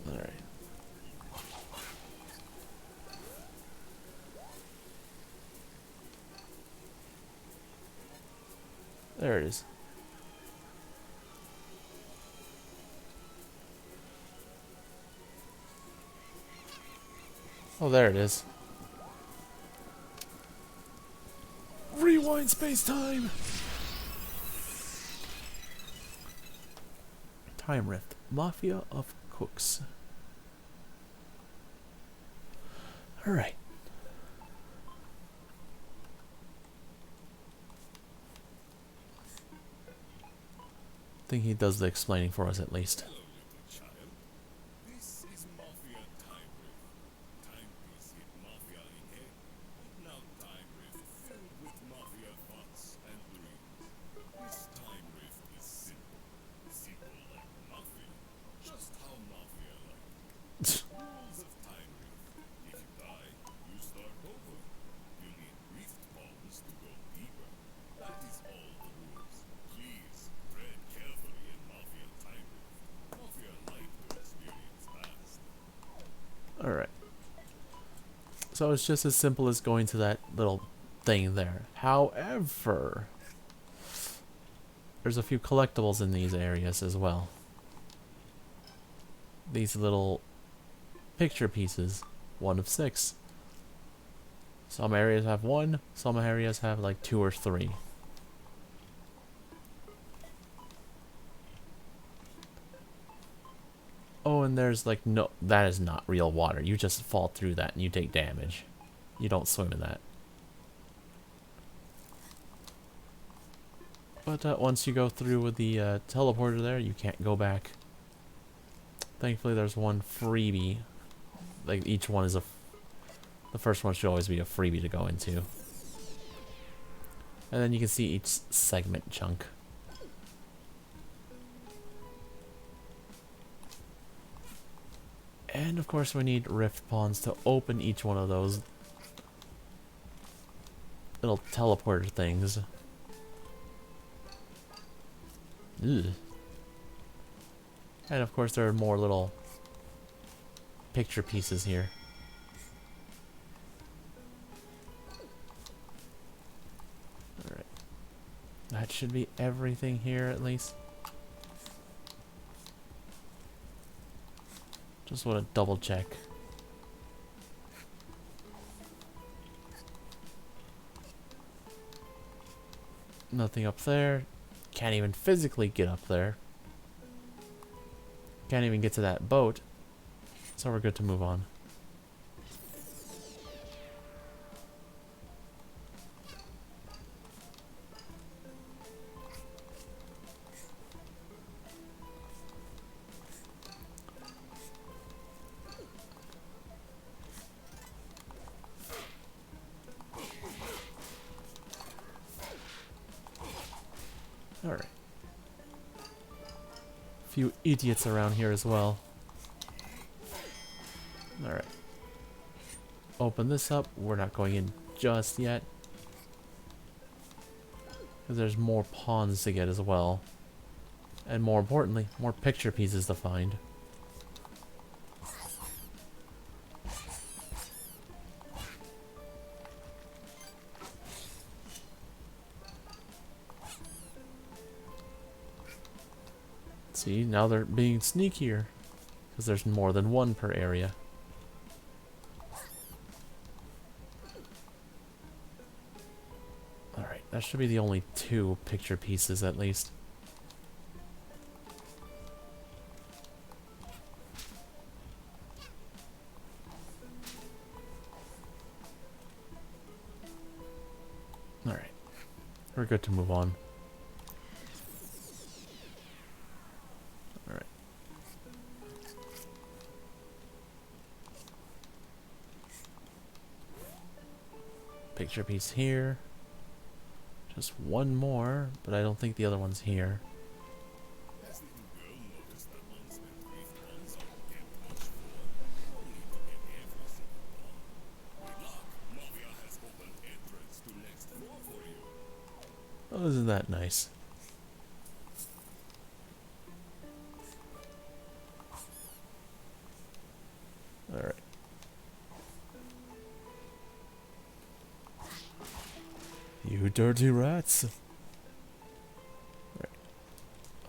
Alright. There it is. Oh, there it is. Rewind space time. Time Rift. Mafia of Cooks. Alright. I think he does the explaining for us at least. Hello, little child. This is Mafia Time Rift. Timepiece hit Mafia in head. Now Time Rift filled with Mafia thoughts and dreams. This Time Rift is simple. Simple like Mafia. Just how Mafia like. Rules of Time Rift. If you die, you start over. You need rift bombs to go deeper. That is all the rules. Please tread carefully in Mafia Time Rift. Mafia like to experience fast. Alright. So it's just as simple as going to that little thing there. However, there's a few collectibles in these areas as well. These little picture pieces, 1 of 6. Some areas have 1, some areas have like 2 or 3. Oh, and there's like no, that is not real water. You just fall through that and you take damage. You don't swim in that. But once you go through with the teleporter there, you can't go back. Thankfully, there's one freebie. Like each one is the first one should always be a freebie to go into. And then you can see each segment chunk. And of course we need rift pawns to open each one of those little teleporter things. Ugh. And of course there are more little picture pieces here. Alright. That should be everything here at least. Just want to double check. Nothing up there. Can't even physically get up there. Can't even get to that boat. So we're good to move on. Alright. Few idiots around here as well. Alright. Open this up. We're not going in just yet. Because there's more pawns to get as well. And more importantly, more picture pieces to find. See, now they're being sneakier. Because there's more than one per area. Alright, that should be the only 2 picture pieces at least. Alright, we're good to move on. Alright. Picture piece here. Just one more, but I don't think the other one's here. Has little girl noticed that once the rift bombs are kept much for, only to get every single bomb? Good luck! Mafia has opened entrance to next floor for you. Oh, isn't that nice? Alright. You dirty rats.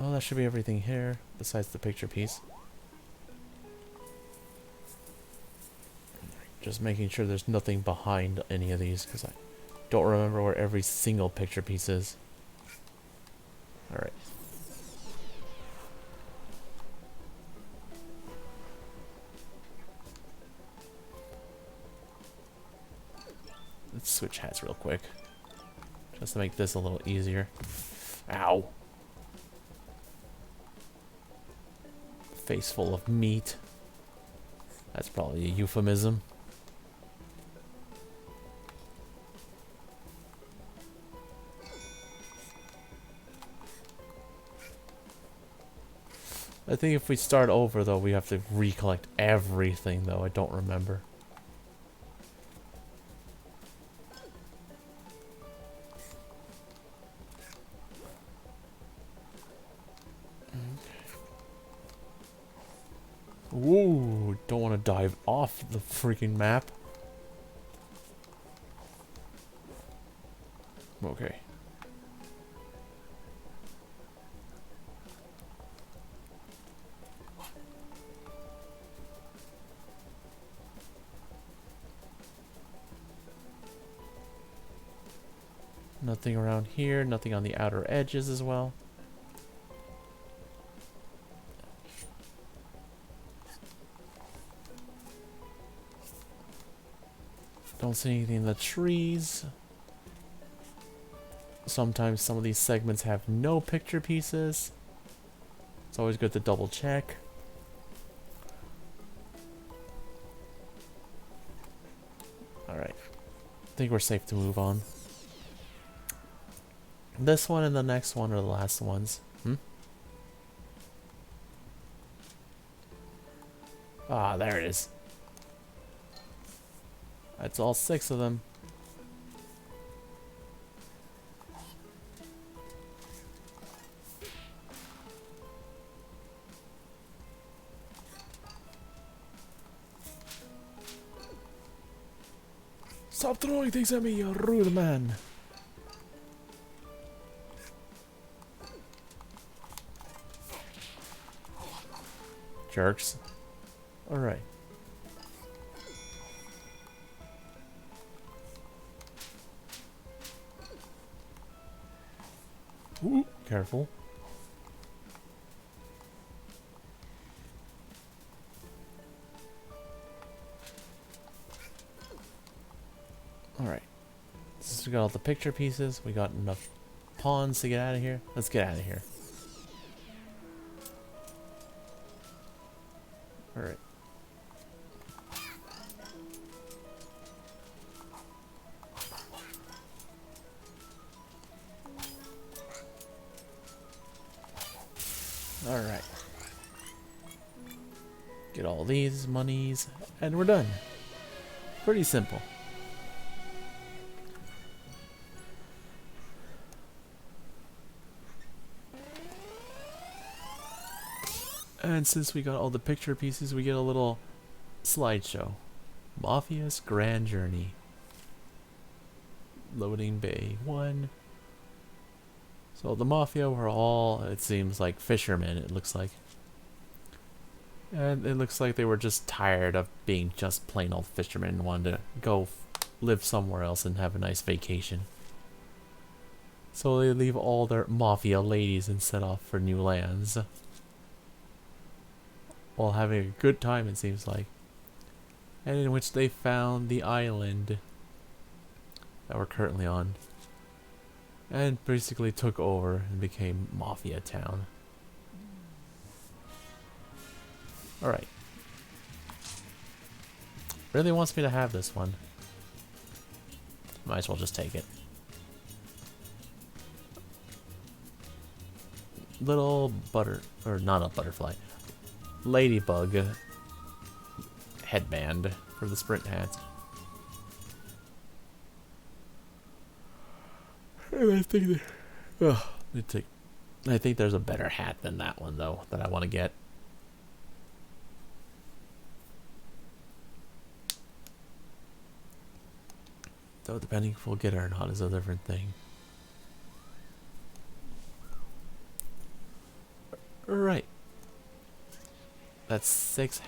Oh, that should be everything here, besides the picture piece. Just making sure there's nothing behind any of these, because I don't remember where every single picture piece is. Alright. Let's switch hats real quick. Just to make this a little easier. Ow. Face full of meat. That's probably a euphemism. I think if we start over, though, we have to recollect everything, though. I don't remember. Ooh, don't want to dive off the freaking map. Okay. Nothing around here, nothing on the outer edges as well. Don't see anything in the trees. Sometimes some of these segments have no picture pieces. It's always good to double check. Alright. I think we're safe to move on. This one and the next one are the last ones. Ah, there it is. That's all 6 of them. Stop throwing things at me, you rude man. Jerks. Alright. Ooh, careful. Alright. So we got all the picture pieces. We got enough pawns to get out of here. Let's get out of here. Alright. Alright. Get all these monies, and we're done. Pretty simple. And since we got all the picture pieces, we get a little slideshow. Mafia's Grand Journey. Loading Bay 1. So the Mafia were all, it seems like, fishermen, it looks like. And it looks like they were just tired of being just plain old fishermen and wanted to go live somewhere else and have a nice vacation. So they leave all their Mafia ladies and set off for new lands. While having a good time, it seems like. And in which they found the island that we're currently on. And basically took over and became Mafia Town. Alright. Really wants me to have this one. Might as well just take it. Little or not a butterfly. Ladybug headband for the sprint hat. And I think I think there's a better hat than that one though that I want to get. Though depending if we'll get it or not is a different thing. Right. That's 6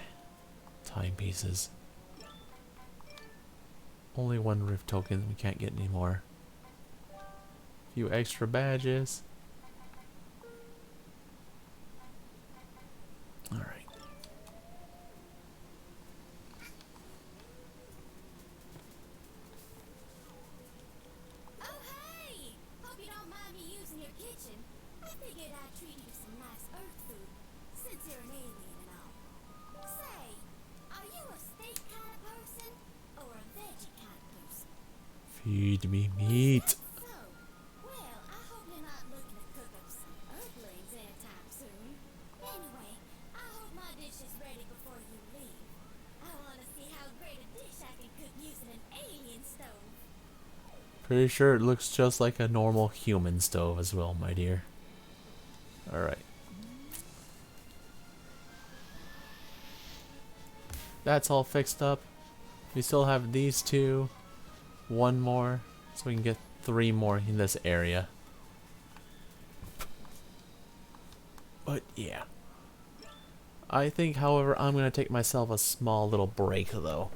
timepieces. Only 1 rift token. We can't get any more. Few extra badges. Alright. Oh, hey! Hope you don't mind me using your kitchen. I figured I'd treat you to some nice earth food, since you're an alien and all. Say, are you a steak kind of person, or a veggie kind of person? Feed me meat. So, well, I hope you're not looking to cook up some earthlings anytime soon. Anyway, I hope my dish is ready before you leave. I want to see how great a dish I can cook using an alien stove. Pretty sure it looks just like a normal human stove as well, my dear. Alright. That's all fixed up. We still have these 2. 1 more. So we can get 3 more in this area. But yeah. I think, however, I'm going to take myself a small little break though.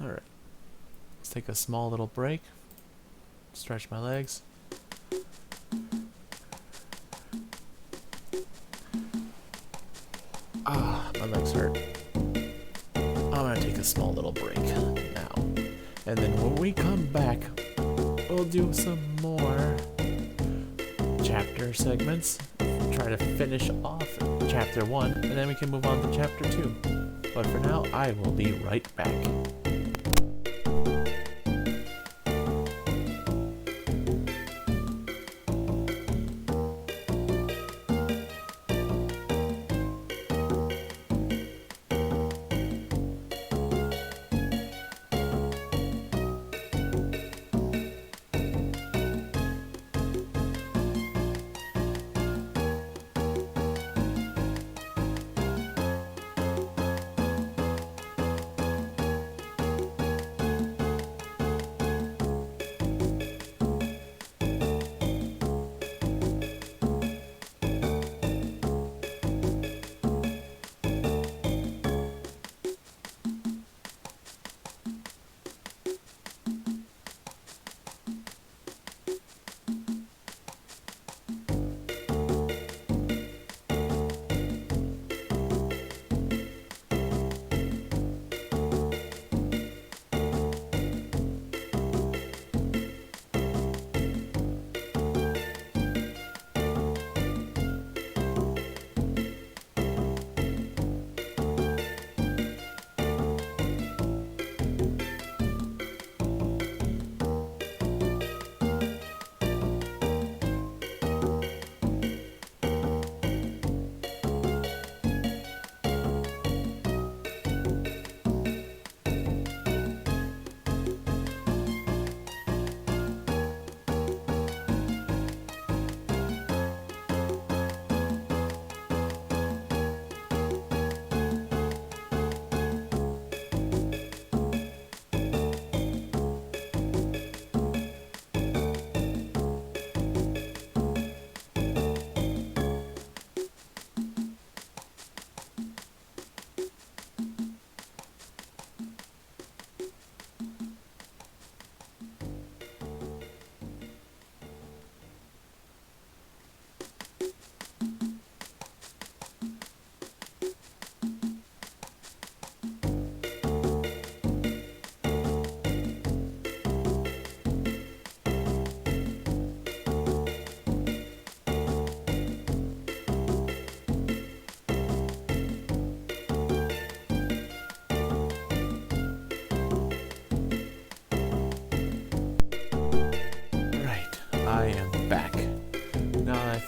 Alright. Let's take a small little break. Stretch my legs. Ah, my legs hurt. I'm gonna take a small little break now. And then when we come back, we'll do some more chapter segments. Try to finish off chapter 1, and then we can move on to chapter 2. But for now, I will be right back.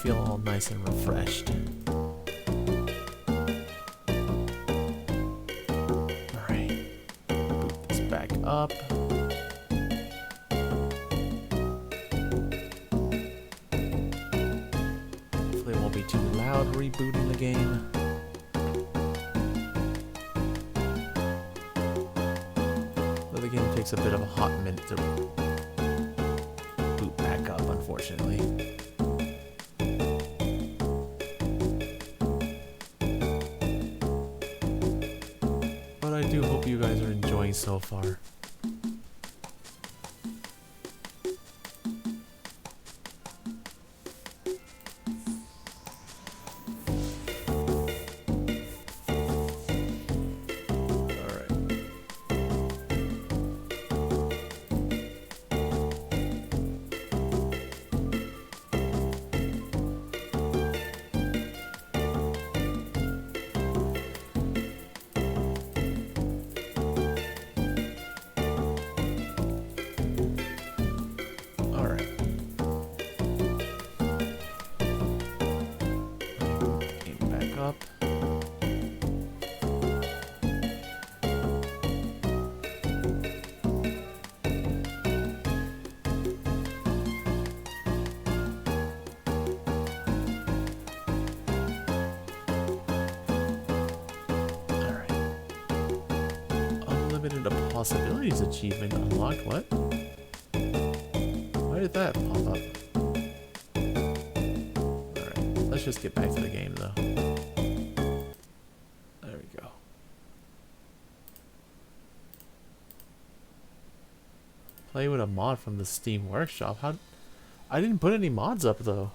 Feel all nice and refreshed. Alright. Boot this back up. Hopefully it won't be too loud rebooting the game. The game takes takes a bit of a hot minute to boot back up, unfortunately. But I do hope you guys are enjoying so far. Possibilities achievement unlocked. What? Why did that pop up? Alright, let's just get back to the game though. There we go. Play with a mod from the Steam Workshop. How? I didn't put any mods up though.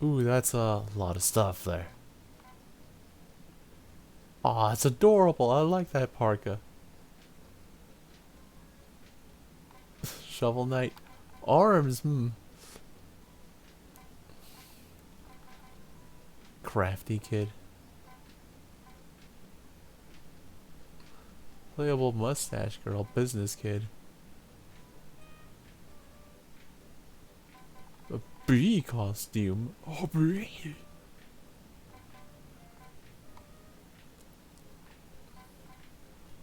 Ooh, that's a lot of stuff there. Aw, it's adorable. I like that parka. Shovel Knight. Arms, Crafty kid. Playable mustache girl. Business kid. Bee costume. Oh, bee.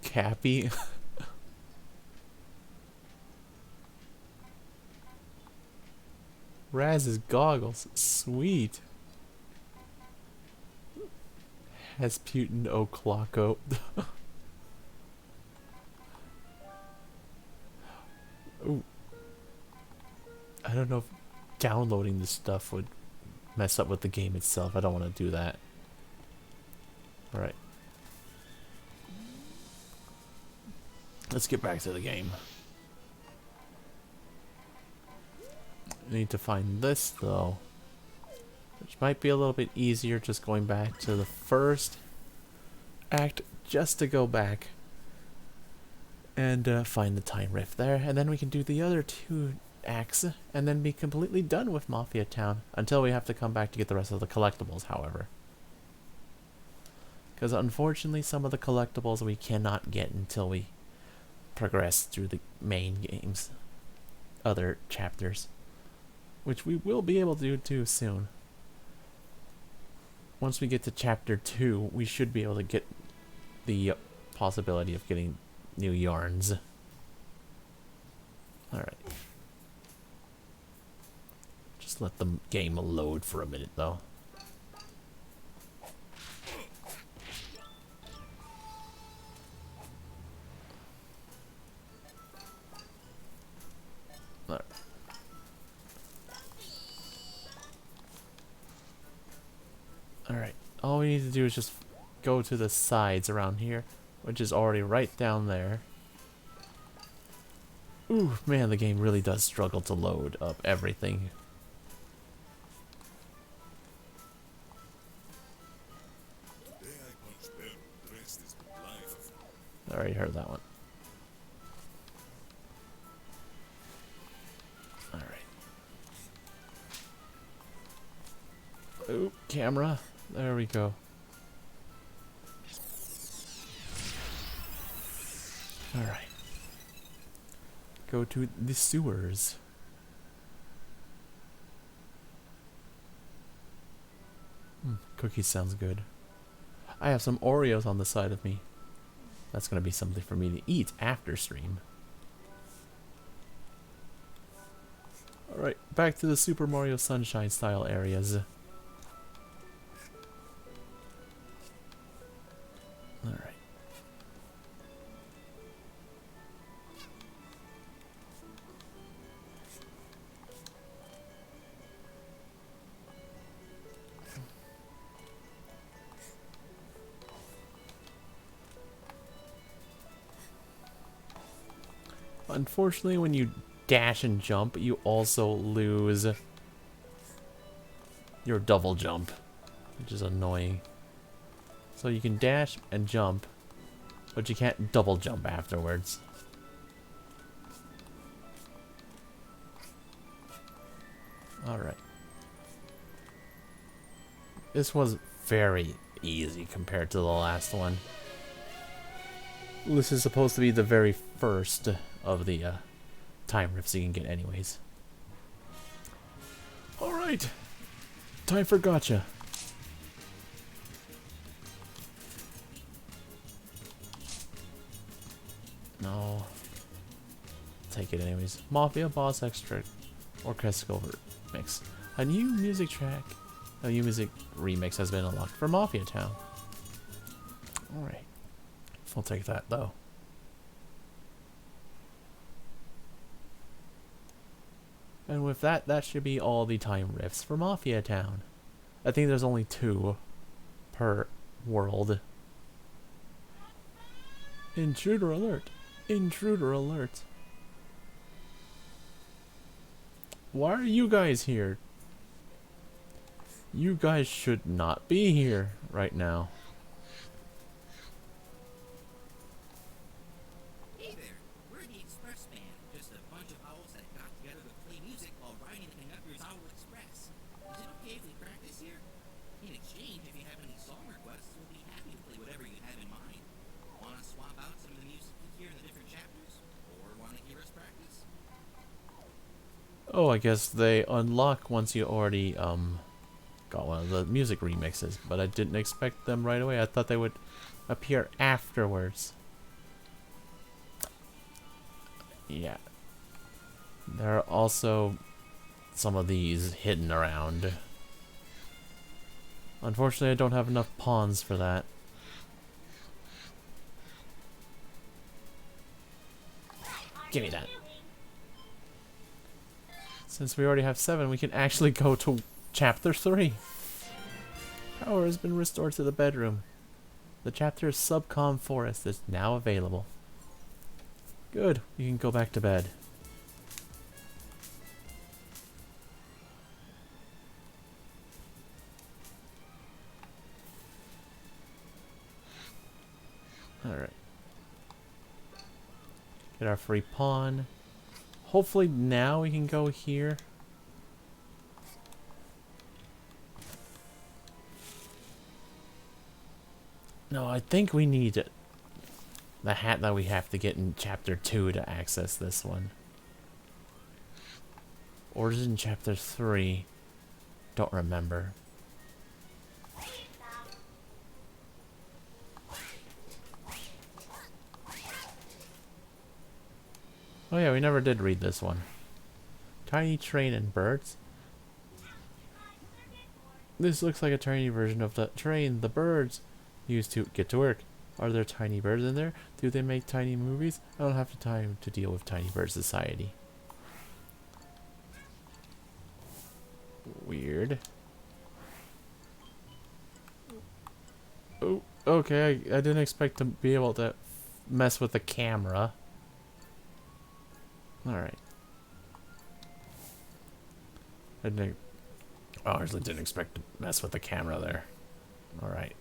Cappy. Raz's goggles. Sweet. Hasputin O'Clocko. Ooh. I don't know if downloading this stuff would mess up with the game itself. I don't want to do that. Alright. Let's get back to the game. I need to find this though, which might be a little bit easier, just going back to the first act just to go back and find the time rift there, and then we can do the other two acts and then be completely done with Mafia Town, until we have to come back to get the rest of the collectibles, however. Because unfortunately some of the collectibles we cannot get until we progress through the main game's other chapters, which we will be able to do soon. Once we get to chapter 2, we should be able to get the possibility of getting new yarns. Alright. Just let the game load for a minute though. Alright, all we need to do is just go to the sides around here, which is already right down there. Ooh, man, the game really does struggle to load up everything. I already heard that one. Alright. Ooh, camera. There we go. Alright. Go to the sewers. Cookies sounds good. I have some Oreos on the side of me. That's gonna be something for me to eat after stream. Alright, back to the Super Mario Sunshine style areas. Alright. Unfortunately, when you dash and jump, you also lose your double jump, which is annoying. So you can dash and jump, but you can't double jump afterwards. Alright. This was very easy compared to the last one. This is supposed to be the very first of the time rifts you can get anyways. Alright. Time for gotcha. No. Take it anyways. Mafia Boss Extra Orchestral Mix. A new music remix has been unlocked for Mafia Town. Alright. I'll take that though. And with that, that should be all the time rifts for Mafia Town. I think there's only 2 per world. Intruder alert! Intruder alert! Why are you guys here? You guys should not be here right now. Hey there, we're the Express Band, just a bunch of owls that got together to play music while riding the Conductor's Owl Express. Is it okay if we practice here? In exchange, if you have any song requests, we'll be happy to play whatever you have in mind. Want to swap out some of the music you hear in the different chapters? Or want to hear us practice? Oh, I guess they unlock once you already got one of the music remixes, but I didn't expect them right away. I thought they would appear afterwards. Yeah. There are also some of these hidden around. Unfortunately, I don't have enough pawns for that. Give me that. Since we already have 7, we can actually go to Chapter 3. Power has been restored to the bedroom. The chapter's Subcom Forest is now available. Good, you can go back to bed. Alright. Get our free pawn. Hopefully now we can go here. No, I think we need the hat that we have to get in Chapter 2 to access this one. Or is it in Chapter 3? Don't remember. Oh yeah, we never did read this one. Tiny train and birds. This looks like a tiny version of the train the birds used to get to work. Are there tiny birds in there? Do they make tiny movies? I don't have the time to deal with Tiny Bird Society. Weird. Oh, okay. I didn't expect to be able to mess with the camera. Alright. I honestly didn't expect to mess with the camera there. Alright.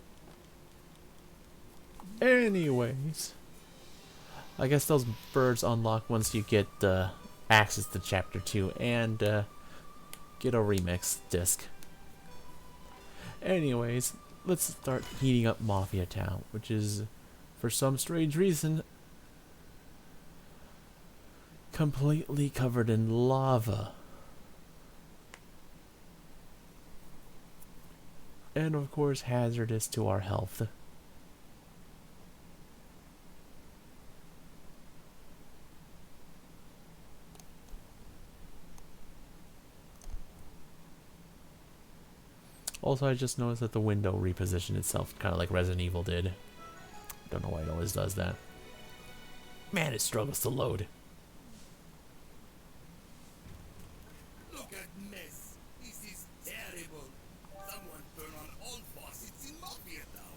Anyways. I guess those birds unlock once you get access to Chapter 2 and get a remix disc. Anyways, let's start heating up Mafia Town, which is, for some strange reason, completely covered in lava. And of course hazardous to our health. Also, I just noticed that the window repositioned itself, kind of like Resident Evil did. Don't know why it always does that. Man, it struggles to load. Look at mess. This is terrible. Someone turn on all faucets in Mafia Town.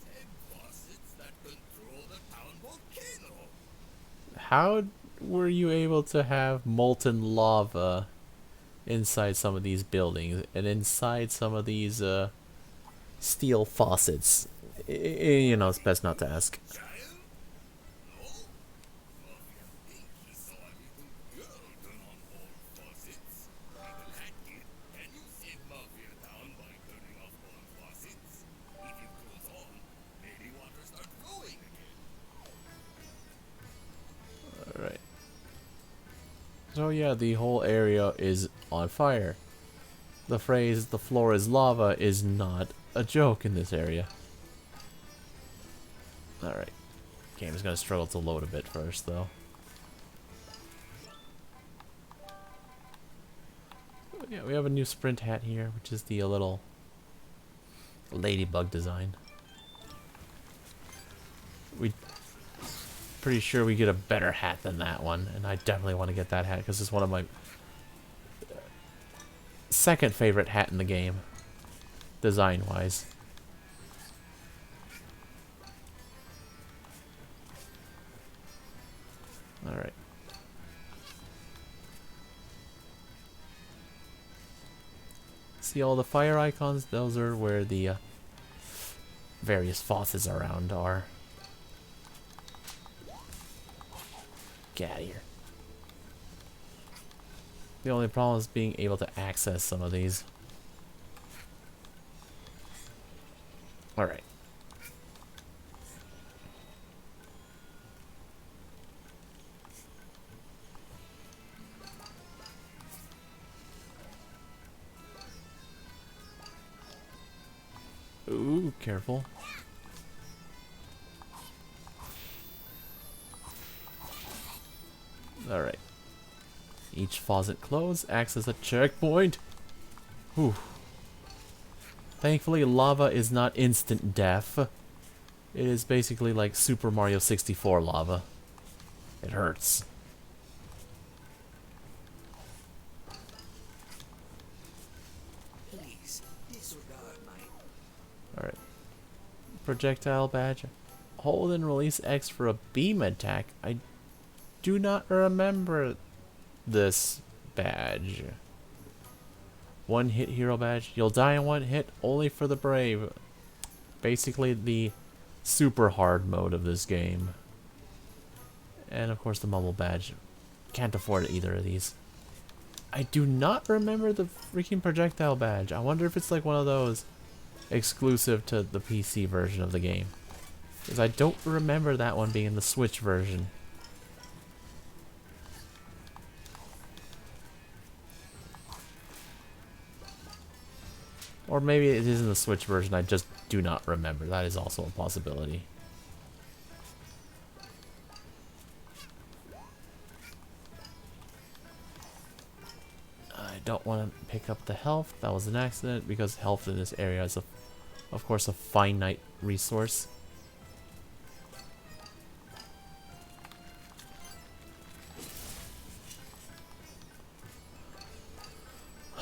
Same faucets that control the town volcano. How were you able to have molten lava inside some of these buildings and inside some of these steel faucets? You know, it's best not to ask. Child? No? Mafia think he saw a little girl turn on all faucets. Little hat kid, can you save Mafia Town by turning off all faucets? If you close on, maybe water start flowing again. Alright. So yeah, the whole area is on fire. The phrase, the floor is lava, is not a joke in this area. Alright. Game is gonna struggle to load a bit first, though. Yeah, we have a new sprint hat here, which is the little ladybug design. We pretty sure we get a better hat than that one, and I definitely want to get that hat because it's one of my second favorite hat in the game, design-wise. Alright. See all the fire icons? Those are where the various faucets around are. Get out of here. The only problem is being able to access some of these. Alright. Ooh, careful. Alright. Each faucet closed acts as a checkpoint. Whew. Thankfully, lava is not instant death. It is basically like Super Mario 64 lava. It hurts. Please, disregard my... Alright. Projectile badge. Hold and release X for a beam attack. I do not remember this badge. One hit hero badge. You'll die in one hit, only for the brave. Basically the super hard mode of this game. And of course the mumble badge. Can't afford either of these. I do not remember the freaking projectile badge. I wonder if it's like one of those exclusive to the PC version of the game. Because I don't remember that one being in the Switch version. Or maybe it is in the Switch version, I just do not remember. That is also a possibility. I don't want to pick up the health. That was an accident because health in this area is, of course, a finite resource.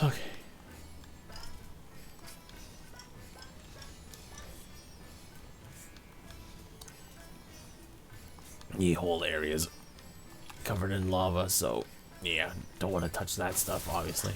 Okay. The whole area is covered in lava, so yeah, don't want to touch that stuff, obviously.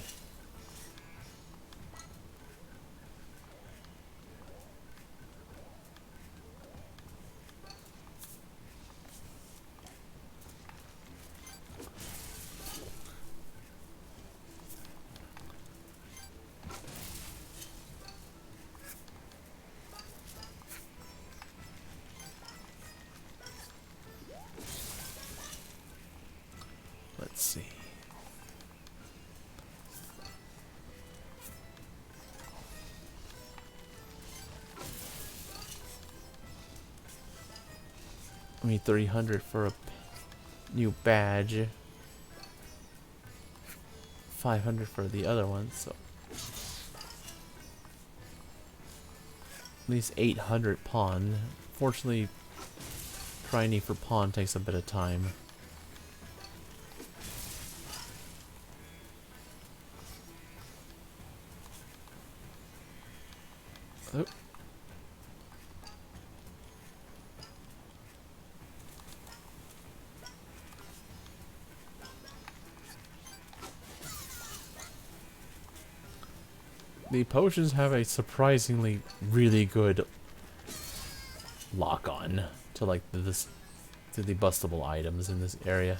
Let's see. I mean, 300 for a new badge. 500 for the other one, so At least 800 pawn. Fortunately, grinding for pawn takes a bit of time. Oh. The potions have a surprisingly really good lock on to like to the bustable items in this area.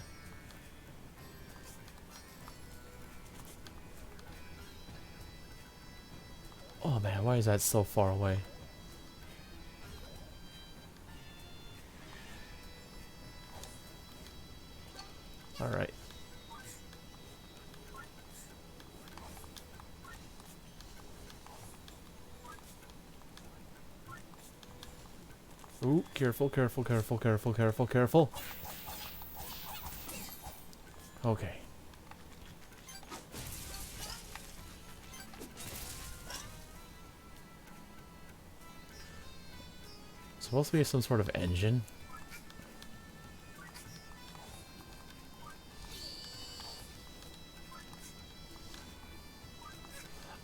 Oh man, why is that so far away? All right. Ooh, careful, careful, careful, careful, careful, careful. Okay. Supposed to be some sort of engine.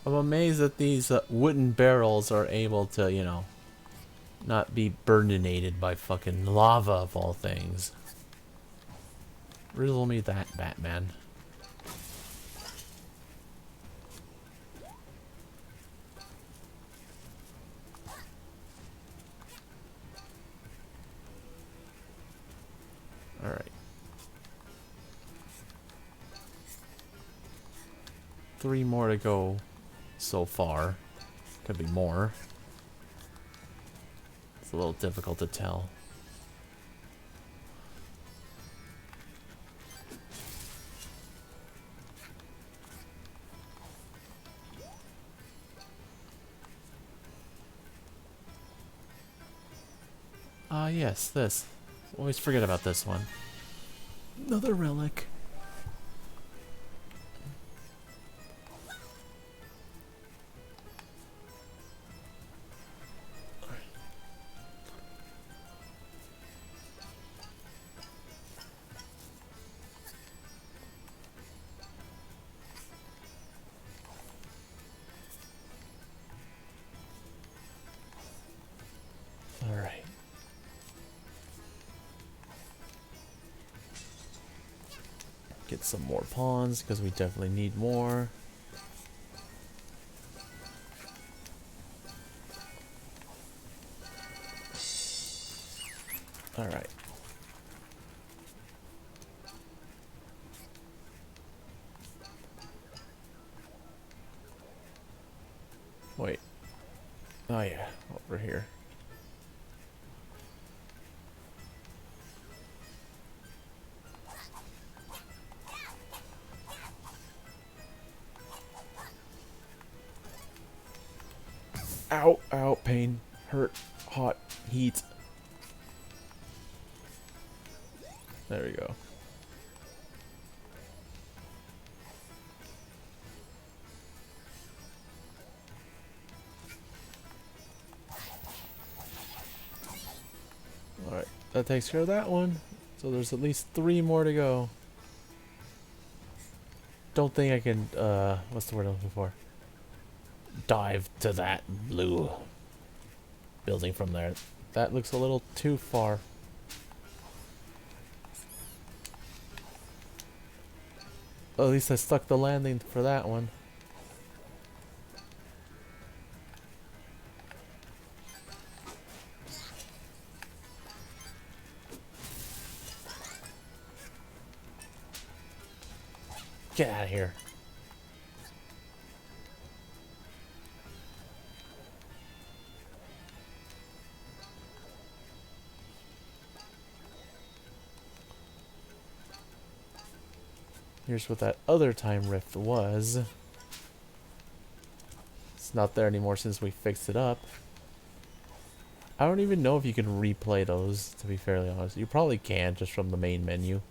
I'm amazed that these wooden barrels are able to, you know, not be burninated by fucking lava of all things. Riddle me that, Batman. Alright. 3 more to go so far. Could be more. It's a little difficult to tell. Ah, yes, this. Always forget about this one. Another relic. Alright. Get some more pawns, because we definitely need more. Alright. Wait. Oh yeah, over here. Ow, ow, pain, hurt, hot, heat. There we go. Alright, that takes care of that one. So there's at least 3 more to go. Don't think I can, what's the word I'm looking for? Dive to that blue building from there. That looks a little too far. At least I stuck the landing for that one. Get out of here. Here's what that other time rift was. It's not there anymore since we fixed it up. I don't even know if you can replay those, to be fairly honest. You probably can, just from the main menu.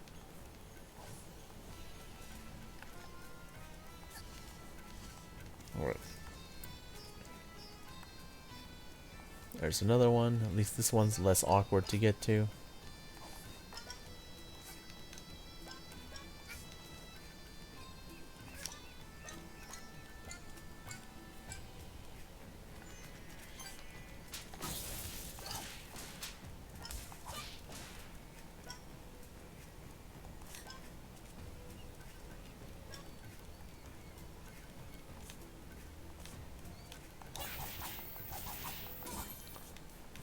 Alright. There's another one. At least this one's less awkward to get to.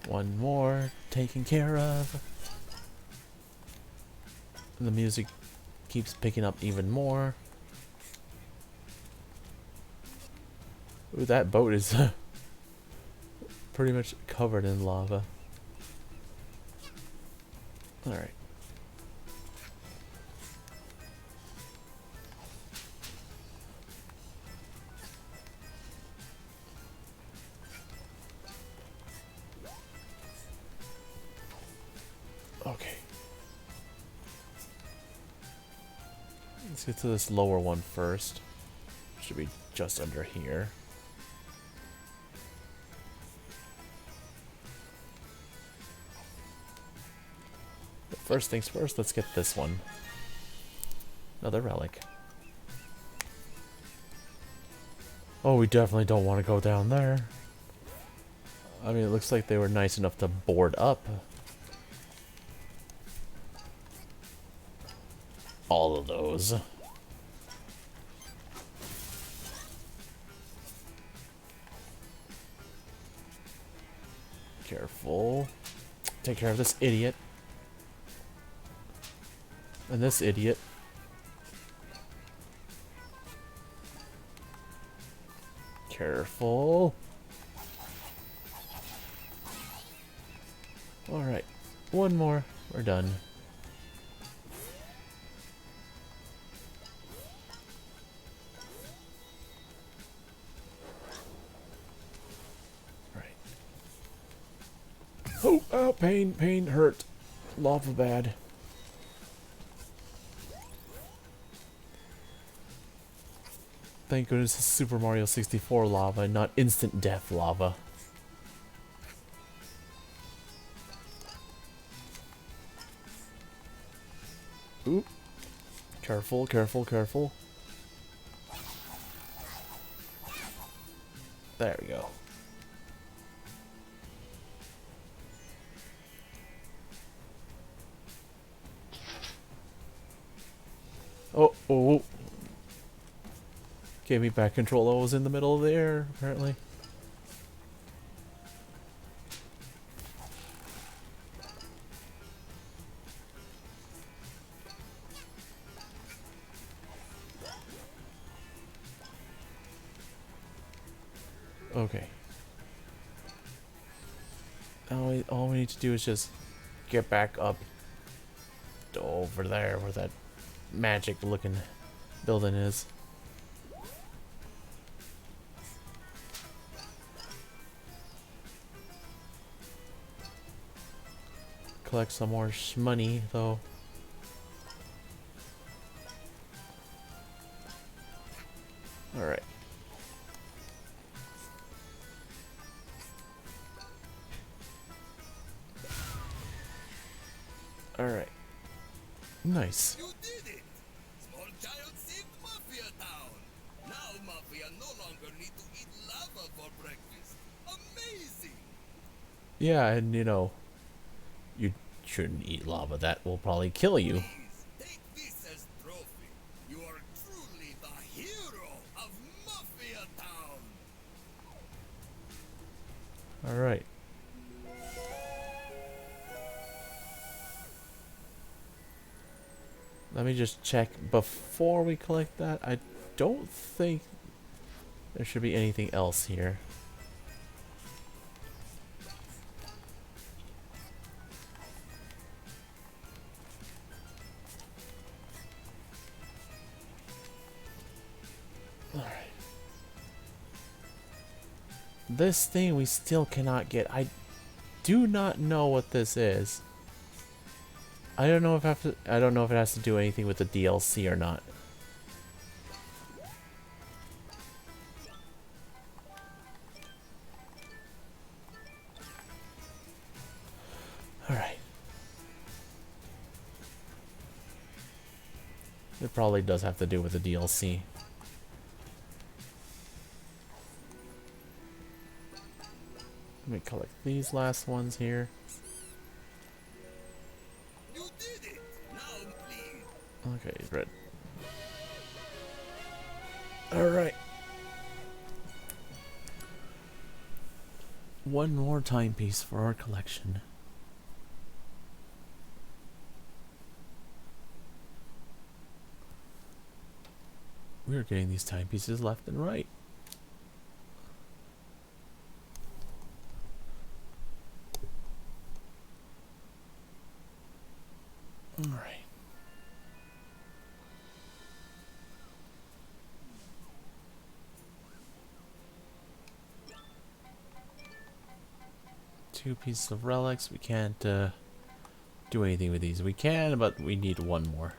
One more taken care of. And the music keeps picking up even more. Ooh, that boat is pretty much covered in lava. Alright. Okay. Let's get to this lower one first. Should be just under here. But first things first, let's get this one. Another relic. Oh, we definitely don't want to go down there. I mean, it looks like they were nice enough to board up all of those. Careful. Take care of this idiot. And this idiot. Careful. Alright. One more. We're done. Right. Oh, oh, pain, pain, hurt. Lava bad. Thank goodness it's Super Mario 64 lava and not instant death lava. Oop. Careful, careful, careful. There we go. Oh, oh. Gave me back control. I was in the middle of the air, apparently. Okay. Now all we need to do is just get back up to over there where that magic looking building is. Collect some more money though. Alright. Alright. Nice. You did it! Small child saved Mafia Town! Now Mafia no longer need to eat lava for breakfast. Amazing! Yeah, and you know, you shouldn't eat lava. That will probably kill you. Please, take this as trophy. You are truly the hero of Mafia Town! Alright. Let me just check before we collect that. I don't think there should be anything else here. Alright. This thing we still cannot get. I do not know what this is. I don't know if I don't know if it has to do anything with the DLC or not. It probably does have to do with the DLC. Let me collect these last ones here. You did it! Now, please. Okay, red. Alright. One more timepiece for our collection. We're getting these timepieces left and right. Alright. Two pieces of relics. We can't do anything with these. We can, but we need one more.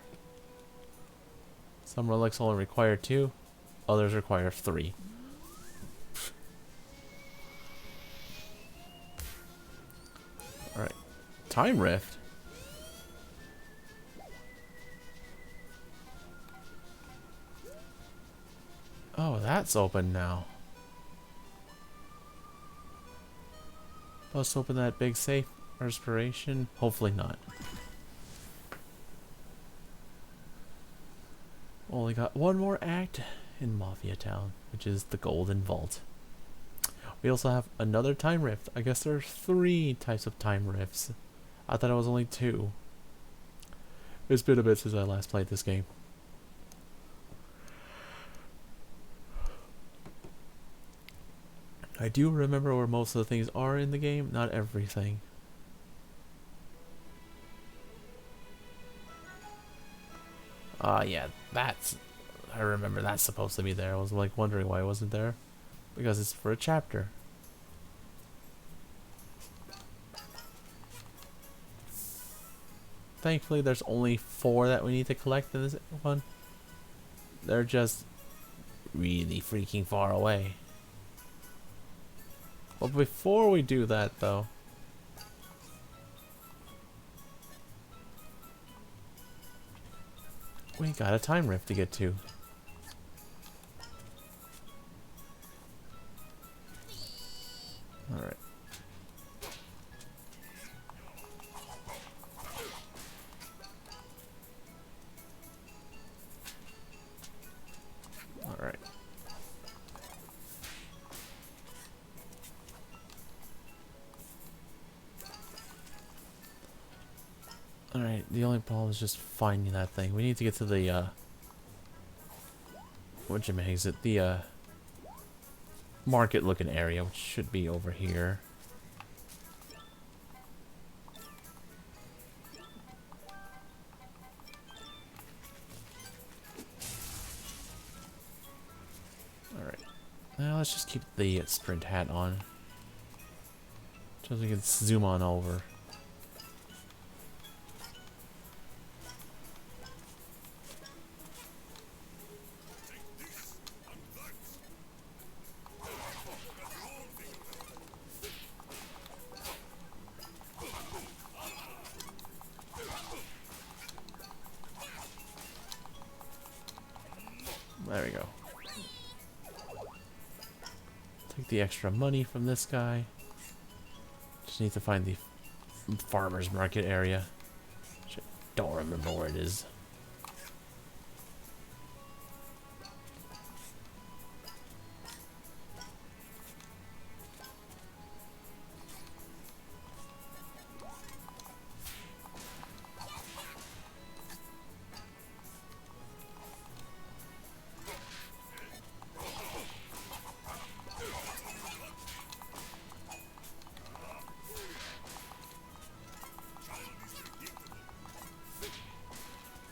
Some relics only require 2, others require 3. Alright. Time Rift? Oh, that's open now. Let's open that big safe. Respiration? Hopefully not. Only got one more act in Mafia Town, which is the Golden Vault. We also have another time rift. I guess there are 3 types of time rifts. I thought it was only 2. It's been a bit since I last played this game. I do remember where most of the things are in the game, not everything. Yeah, that's... I remember that's supposed to be there. I was like wondering why it wasn't there. Because it's for a chapter. Thankfully there's only 4 that we need to collect in this one. They're just really freaking far away. Well, before we do that though, we got a time rift to get to. Alright. Alright. Alright, the only problem is just finding that thing. We need to get to the, whatchamazit, the, market looking area, which should be over here. Alright. Now let's just keep the sprint hat on. So we can zoom on over. There we go. Take the extra money from this guy. Just need to find the farmer's market area. Which I don't remember where it is.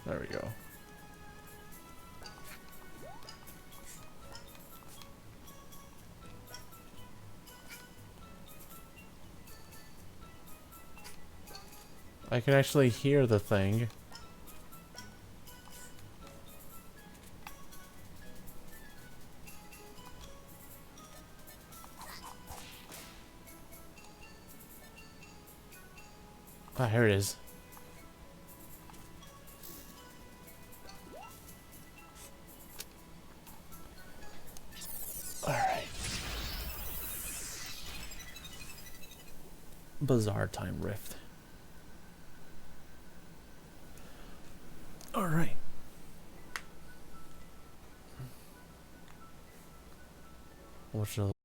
There we go. I can actually hear the thing. Ah, here it is. bizarre time rift. All right. What shall